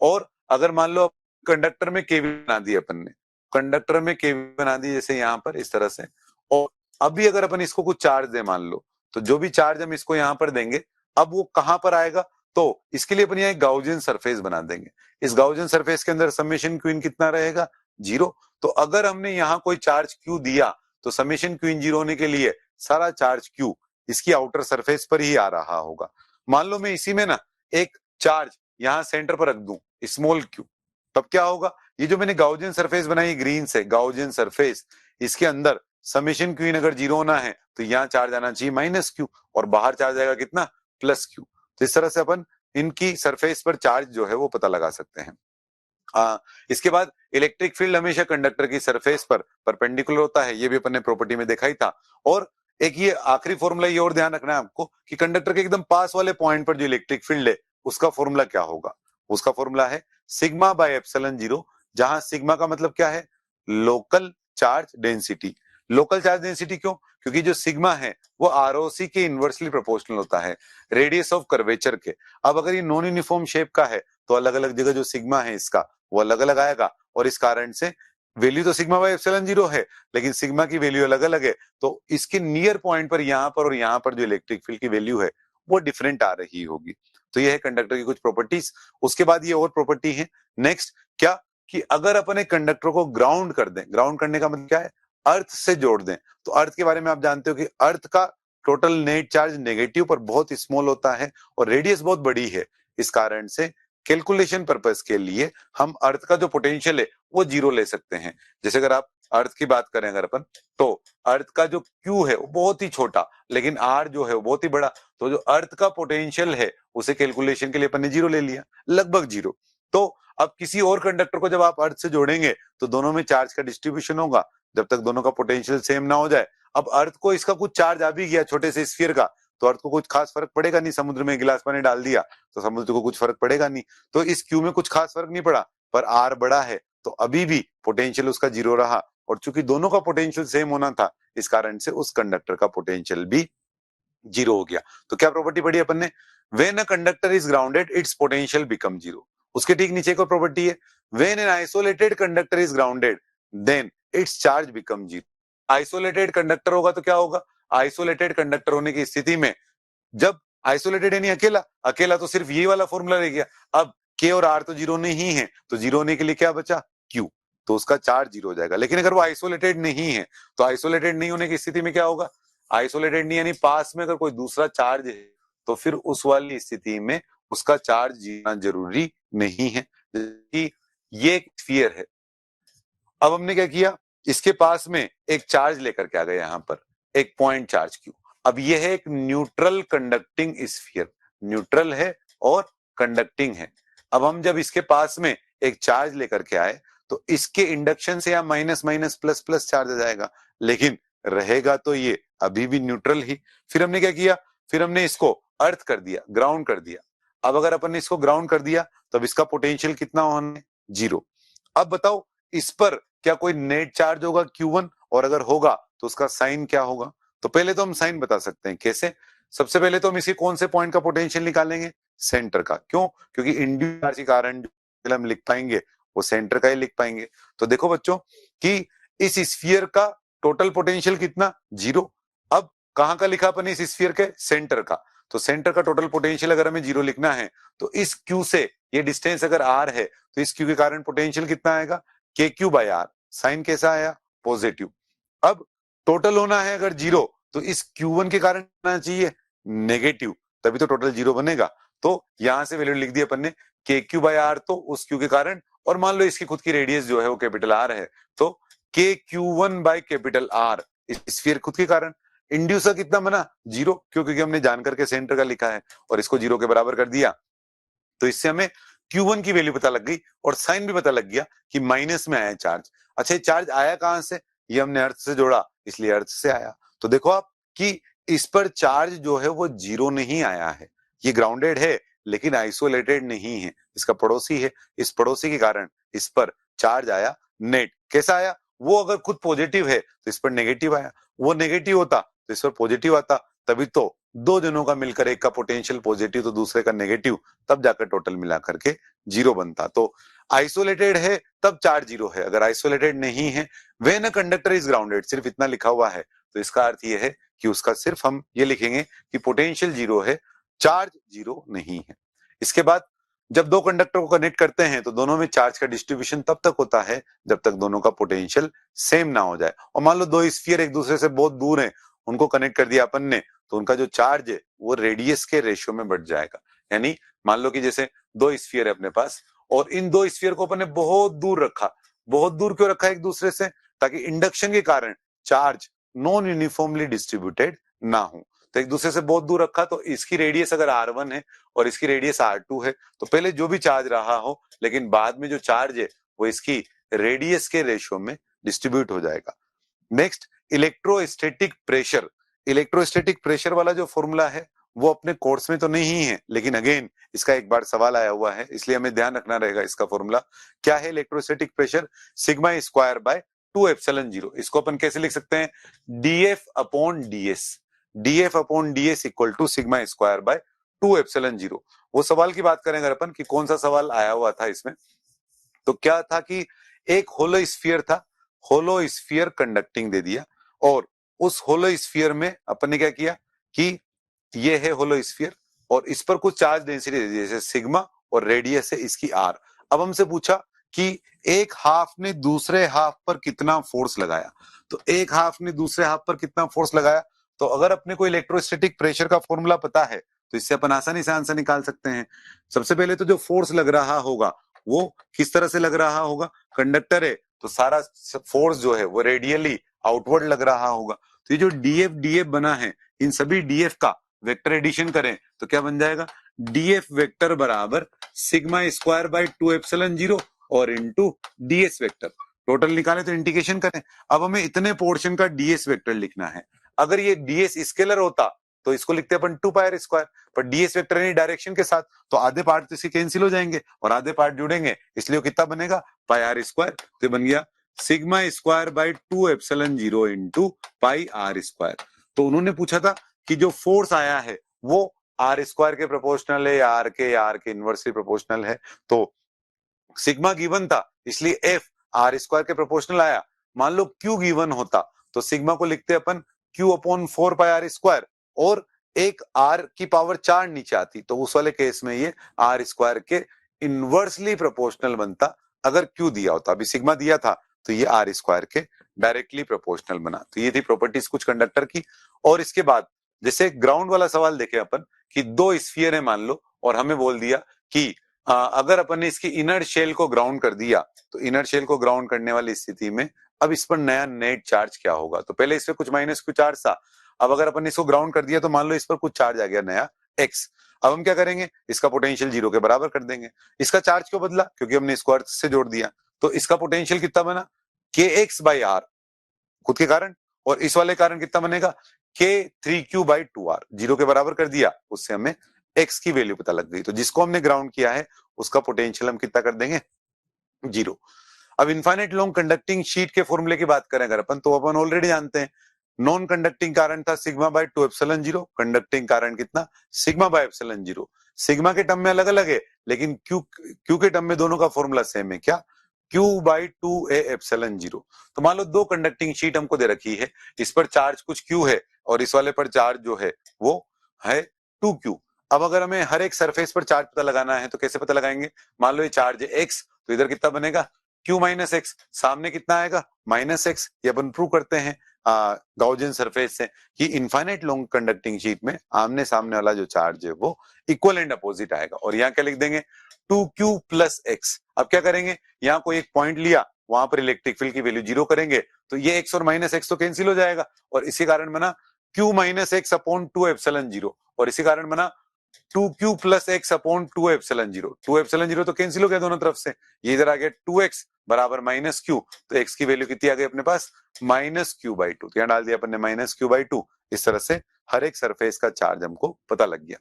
और अगर मान लो कंडक्टर में केवी बना दी अपन ने, कंडक्टर में केवी बना दी जैसे यहां पर इस तरह से, और अभी अगर अपन इसको कुछ चार्ज दे मान लो, तो जो भी चार्ज हम इसको यहां पर देंगे अब वो कहां पर आएगा, तो इसके लिए अपन यहाँ एक गाउजियन सरफेस बना देंगे। इस गाउजियन सरफेस के अंदर समेशन क्वीन कितना रहेगा, 0। तो अगर हमने यहाँ कोई चार्ज क्यू दिया तो समेशन क्वीन 0 होने के लिए सारा चार्ज क्यू इसकी आउटर सरफेस पर ही आ रहा होगा। मान लो मैं इसी में ना एक चार्ज यहां सेंटर पर रख दूं स्मॉल क्यू, तब क्या होगा, ये जो मैंने गाउजियन सरफेस बनाई ग्रीन से, गाउजियन सरफेस, इसके अंदर समेशन क्वीन अगर 0 होना है तो यहाँ चार्ज आना चाहिए माइनस क्यू, और बाहर चार्ज आएगा कितना, प्लस क्यू। तो इस तरह से अपन इनकी सरफेस पर चार्ज जो है वो पता लगा सकते हैं। इसके बाद इलेक्ट्रिक फील्ड हमेशा कंडक्टर की सरफेस पर परपेंडिकुलर होता है, ये भी अपन ने प्रॉपर्टी में देखा ही था। और एक ये आखिरी फॉर्मूला ये और ध्यान रखना है आपको कि कंडक्टर के एकदम पास वाले पॉइंट पर जो इलेक्ट्रिक फील्ड है उसका फॉर्मूला क्या होगा, उसका फॉर्मूला है सिग्मा बाय एप्सिलॉन 0, जहां सिग्मा का मतलब क्या है, local charge density. Local charge density क्यों, क्योंकि जो सिग्मा है वो आरओसी के इनवर्सली प्रोपोर्शनल होता है रेडियस ऑफ कर्वेचर के। अब अगर ये नॉन यूनिफॉर्म शेप का है तो अलग अलग जगह जो सिग्मा है इसका वो अलग अलग आएगा, और इस कारण से वैल्यू तो सिग्मा बाय एप्सिलॉन 0 है लेकिन सिग्मा की वैल्यू अलग अलग है, तो इसके नियर पॉइंट पर यहाँ पर और यहाँ पर जो इलेक्ट्रिक फील्ड की वैल्यू है वो डिफरेंट आ रही होगी। तो ये है कंडक्टर की कुछ प्रॉपर्टीज। उसके बाद ये और प्रॉपर्टी है नेक्स्ट क्या, कि अगर अपन एक कंडक्टर को ग्राउंड कर दें, ग्राउंड करने का मतलब क्या है, अर्थ से जोड़ दें। तो अर्थ के बारे में आप जानते हो कि अर्थ का टोटल नेट चार्ज नेगेटिव पर बहुत स्मॉल होता है और रेडियस बहुत बड़ी है, इस कारण से कैलकुलेशन पर्पस के लिए हम अर्थ का जो पोटेंशियल है वो 0 ले सकते हैं। जैसे अगर आप अर्थ की बात करें अगर अपन, तो अर्थ का जो क्यू है वो बहुत ही छोटा लेकिन आर जो है वो बहुत ही बड़ा, तो जो अर्थ का पोटेंशियल है उसे कैलकुलेशन के लिए अपन ने 0 ले लिया, लगभग 0। तो अब किसी और कंडक्टर को जब आप अर्थ से जोड़ेंगे तो दोनों में चार्ज का डिस्ट्रीब्यूशन होगा जब तक दोनों का पोटेंशियल सेम ना हो जाए। अब अर्थ को इसका कुछ चार्ज आ भी गया छोटे से स्फीयर का, तो अर्थ को कुछ खास फर्क पड़ेगा नहीं, समुद्र में गिलास पानी डाल दिया तो समुद्र को कुछ फर्क पड़ेगा नहीं, तो इस क्यू में कुछ खास फर्क नहीं पड़ा। पर आर बड़ा है तो अभी भी पोटेंशियल उसका 0 रहा, और चूंकि दोनों का पोटेंशियल सेम होना था इस कारण से उस कंडक्टर का पोटेंशियल भी 0 हो गया। तो क्या प्रॉपर्टी पढ़ी अपन ने, when a conductor is grounded its potential become 0। उसके ठीक नीचे को प्रॉपर्टी है, when an isolated conductor is grounded then its charge become 0। Isolated conductor होगा तो क्या होगा, आइसोलेटेड कंडक्टर होने की स्थिति में जब आइसोलेटेड यानी अकेला, अकेला तो सिर्फ ये वाला फॉर्मूला रह गया। अब के और आर तो 0 नहीं है तो 0 होने के लिए क्या बचा, क्यू, तो उसका चार्ज 0 हो जाएगा। लेकिन अगर वो आइसोलेटेड नहीं है तो आइसोलेटेड नहीं होने की स्थिति में क्या होगा, आइसोलेटेड नहीं यानी पास में अगर कोई दूसरा चार्ज है तो फिर उस वाली स्थिति में उसका चार्ज जीना जरूरी नहीं है। कि ये एक स्फीयर है, अब हमने क्या किया, इसके पास में एक चार्ज लेकर के आ गए यहां पर एक पॉइंट चार्ज क्यू। अब ये है एक न्यूट्रल कंडक्टिंग स्फीयर, न्यूट्रल है और कंडक्टिंग है। अब हम जब इसके पास में एक चार्ज लेकर के आए तो इसके इंडक्शन से या minus minus plus plus charge आ जाएगा, लेकिन रहेगा तो ये अभी भी न्यूट्रल ही। फिर हमने क्या किया, फिर हमने इसको अर्थ कर दिया, ग्राउंड कर दिया। अब अगर अपन ने इसको ग्राउंड कर दिया तब इसका पोटेंशियल कितना होना, 0। अब बताओ इस पर क्या कोई नेट चार्ज होगा Q1, और अगर होगा तो उसका साइन क्या होगा। तो पहले तो हम साइन बता सकते हैं, कैसे, सबसे पहले तो हम इसी कौन से पॉइंट का पोटेंशियल निकालेंगे, सेंटर का। क्यों, क्योंकि इंड्यूस चार्ज के कारण जो हम लिख पाएंगे वो सेंटर का ही लिख पाएंगे। तो देखो बच्चों कि इस स्फीयर का टोटल पोटेंशियल कितना, 0। अब कहां का लिखा अपन इस स्फीयर के, सेंटर का। तो सेंटर का टोटल पोटेंशियल अगर हमें 0 लिखना है तो इस Q से ये डिस्टेंस अगर r है तो इस q के कारण पोटेंशियल कितना आएगा, KQ/r। साइन कैसा आया, पॉजिटिव। अब टोटल होना है अगर जीरो तो इस Q1 के कारण आना चाहिए नेगेटिव, तभी तो टोटल जीरो बनेगा। तो यहां से वैल्यू लिख दी अपन ने KQ/r, तो उस Q के कारण, और मान लो इसकी खुद की रेडियस जो है वो कैपिटल R है, तो KQ1/R इस स्फीयर खुद के कारण। इंड्यूसर कितना बना, जीरो, क्योंकि हमने जान करके सेंटर का लिखा है और इसको जीरो के बराबर कर दिया, तो इससे हमें Q1 की वैल्यू पता लग गई और साइन भी पता लग गया कि माइनस में आया चार्ज। अच्छा, ये चार्ज आया कहां से, ये हमने अर्थ से जोड़ा इसलिए अर्थ से आया। तो देखो आप कि इस पर चार्ज जो है वो जीरो नहीं आया है, ये ग्राउंडेड है लेकिन आइसोलेटेड नहीं है, इसका पड़ोसी है, इस पड़ोसी के कारण इस पर चार्ज आया नेट। कैसा आया, वो अगर खुद पॉजिटिव है तो इस पर नेगेटिव आया, वो नेगेटिव होता तो इस पर पॉजिटिव आता, तभी तो दो जनों का मिलकर एक का पोटेंशियल पॉजिटिव तो दूसरे का नेगेटिव, तब जाकर टोटल मिला करके जीरो बनता। तो आइसोलेटेड है तब चार्ज जीरो है, अगर आइसोलेटेड नहीं है when a conductor is grounded, सिर्फ इतना लिखा हुआ है तो इसका अर्थ ये है कि उसका सिर्फ हम ये लिखेंगे कि पोटेंशियल जीरो है, चार्ज जीरो नहीं है। इसके बाद जब दो कंडक्टर को कनेक्ट करते हैं तो दोनों में चार्ज का डिस्ट्रीब्यूशन तब तक होता है जब तक दोनों का पोटेंशियल सेम ना हो जाए। और मान लो दो स्फीयर एक दूसरे से बहुत दूर हैं, उनको कनेक्ट कर दिया अपन ने, तो उनका जो चार्ज है वो रेडियस के रेशियो में बढ़ जाएगा। यानी मान लो कि जैसे दो स्फीयर है अपने पास और इन दो स्फीयर को अपन ने बहुत दूर रखा, बहुत दूर क्यों रखा एक दूसरे से, ताकि इंडक्शन के कारण चार्ज नॉन यूनिफॉर्मली डिस्ट्रीब्यूटेड ना हो। तो एक दूसरे से बहुत दूर रखा तो इसकी रेडियस अगर R1 है और इसकी रेडियस R2 है तो पहले जो भी चार्ज रहा हो, लेकिन बाद में जो चार्ज है वो इसकी रेडियस के रेशियो में डिस्ट्रीब्यूट हो जाएगा। Next, electrostatic pressure. Electrostatic pressure वाला जो फॉर्मूला है वो अपने कोर्स में तो नहीं है, लेकिन अगेन इसका एक बार सवाल आया हुआ है इसलिए हमें ध्यान रखना रहेगा। इसका फॉर्मूला क्या है, electrostatic pressure sigma square by 2 epsilon 0। इसको अपन कैसे लिख सकते हैं, dF/ds, dF/ds equal to sigma square by 2 epsilon 0। वो सवाल की बात करें अगर अपन कि कौन सा सवाल आया हुआ था इसमें, तो क्या था कि एक होलो स्फीयर था, होलो स्फीयर कंडक्टिंग दे दिया, और उस होलो स्फीयर में अपन ने क्या किया कि ये है होलो स्फीयर और इस पर कुछ चार्ज डेंसिटी दे दी जैसे सिग्मा और रेडियस है इसकी R। अब हमसे पूछा कि एक हाफ ने दूसरे हाफ पर कितना फोर्स लगाया, तो एक हाफ ने दूसरे हाफ पर कितना फोर्स लगाया, तो अगर अपने को इलेक्ट्रोस्टैटिक प्रेशर का फॉर्मूला पता है तो इससे अपन आसानी से आंसर निकाल सकते हैं। सबसे पहले तो जो फोर्स लग रहा होगा वो किस तरह से लग रहा होगा, कंडक्टर है तो सारा फोर्स जो है वो रेडियली आउटवर्ड लग रहा होगा। तो ये जो डीएफ बना है, इन सभी डीएफ का वेक्टर एडिशन करें तो क्या बन जाएगा, डीएफ वेक्टर बराबर सिग्मा स्क्वायर बाय 2 एप्सिलॉन 0 और इनटू डीएस वेक्टर। टोटल निकाले तो इंटीग्रेशन करें। अब हमें इतने पोर्शन का डीएस वेक्टर लिखना है। अगर ये डीएस स्केलर होता तो इसको लिखते अपन 2 पाई r स्क्वायर, पर डीएस वेक्टर यानी डायरेक्शन के साथ, तो आधे पार्ट तो इसके कैंसिल हो जाएंगे और आधे पार्ट जुड़ेंगे, इसलिए कितना बनेगा, पाई r स्क्वायर। तो बन गया sigma square by 2 epsilon 0 into pi r square. तो उन्होंने पूछा था कि जो फोर्स आया है वो आर स्क्वायर के प्रोपोर्शनल है या आर के इनवर्सली प्रोपोर्शनल है, तो सिग्मा गिवन था इसलिए एफ आर स्क्वायर के प्रोपोर्शनल आया। मान लो क्यू गिवन होता तो सिग्मा को लिखते अपन Q/4 पाई r स्क्वायर और एक r की पावर 4 नीचे आती, तो उस वाले केस में ये आर स्क्वायर के इनवर्सली प्रोपोर्शनल बनता अगर Q दिया होता। अभी सिग्मा दिया था तो ये आर स्क्वायर के डायरेक्टली प्रोपोर्शनल बना। तो ये थी प्रॉपर्टीज कुछ कंडक्टर की। और इसके बाद जैसे ग्राउंड वाला सवाल देखे अपन कि दो स्फीयर है मान लो और हमें बोल दिया कि अगर अपन ने इसकी इनर शेल को ग्राउंड कर दिया तो इनर शेल को ग्राउंड करने वाली स्थिति में अब इस पर नया नेट चार्ज क्या होगा, तो पहले इस पे कुछ माइनस क्यू चार्ज था, अब अगर अपन इसको ग्राउंड कर दिया तो मान लो इस पर कुछ चार्ज आ गया नया x। अब हम क्या करेंगे, इसका पोटेंशियल जीरो के बराबर कर देंगे। इसका चार्ज क्यों बदला, क्योंकि हमने इसको अर्थ से जोड़ दिया, तो इसका पोटेंशियल कितना बना, kx/r खुद के कारण, और इस वाले कारण कितना बनेगा, k3q/2r, जीरो के बराबर कर दिया, उससे हमें x की वैल्यू पता लग गई। तो जिसको हमने ग्राउंड किया है उसका पोटेंशियल हम कितना कर देंगे, जीरो। अब इनफाइनाइट लॉन्ग कंडक्टिंग शीट के फॉर्मूले की बात करें अगर अपन, तो अपन ऑलरेडी जानते हैं नॉन कंडक्टिंग कारण था सिग्मा बाय 2 एप्सिलॉन 0, कंडक्टिंग कारण कितना, सिग्मा बाय एप्सिलॉन 0। सिग्मा के टर्म में अलग अलग है लेकिन क्यू के टर्म में दोनों का फॉर्मूला सेम है, क्या, Q/2a एप्सिलॉन 0। तो मान लो दो कंडक्टिंग शीट हमको दे रखी है, इस पर चार्ज कुछ Q है और इस वाले पर चार्ज जो है वो है 2Q। अब अगर हमें हर एक सरफेस पर चार्ज पता लगाना है तो कैसे पता लगाएंगे? मान लो ये चार्ज है x, तो इधर कितना बनेगा? q माइनस एक्स, सामने कितना आएगा? Minus x. ये अपन प्रूव करते हैं गाउजियन सरफेस से कि इनफाइनाइट लॉन्ग कंडक्टिंग शीट में आमने सामने वाला जो चार्ज है वो इक्वल एंड अपोजिट आएगा। और यहाँ क्या लिख देंगे? 2q plus x. अब क्या करेंगे? यहाँ कोई एक पॉइंट लिया, वहां पर इलेक्ट्रिक फील्ड की वैल्यू 0 करेंगे तो ये x और माइनस एक्स तो कैंसिल हो जाएगा, और इसी कारण बना q minus x upon 2 epsilon 0, और इसी कारण बना 2q plus x upon 2 epsilon 0। 2 epsilon 0 तो कैंसिल हो गया दोनों तरफ से, ये इधर आ गया 2x बराबर माइनस क्यू, तो x की वैल्यू कितनी आ गई अपने पास? Minus Q by 2। तो यहाँ डाल दिया अपन ने माइनस क्यू बाई 2। इस तरह से हर एक सरफेस का चार्ज हमको पता लग गया।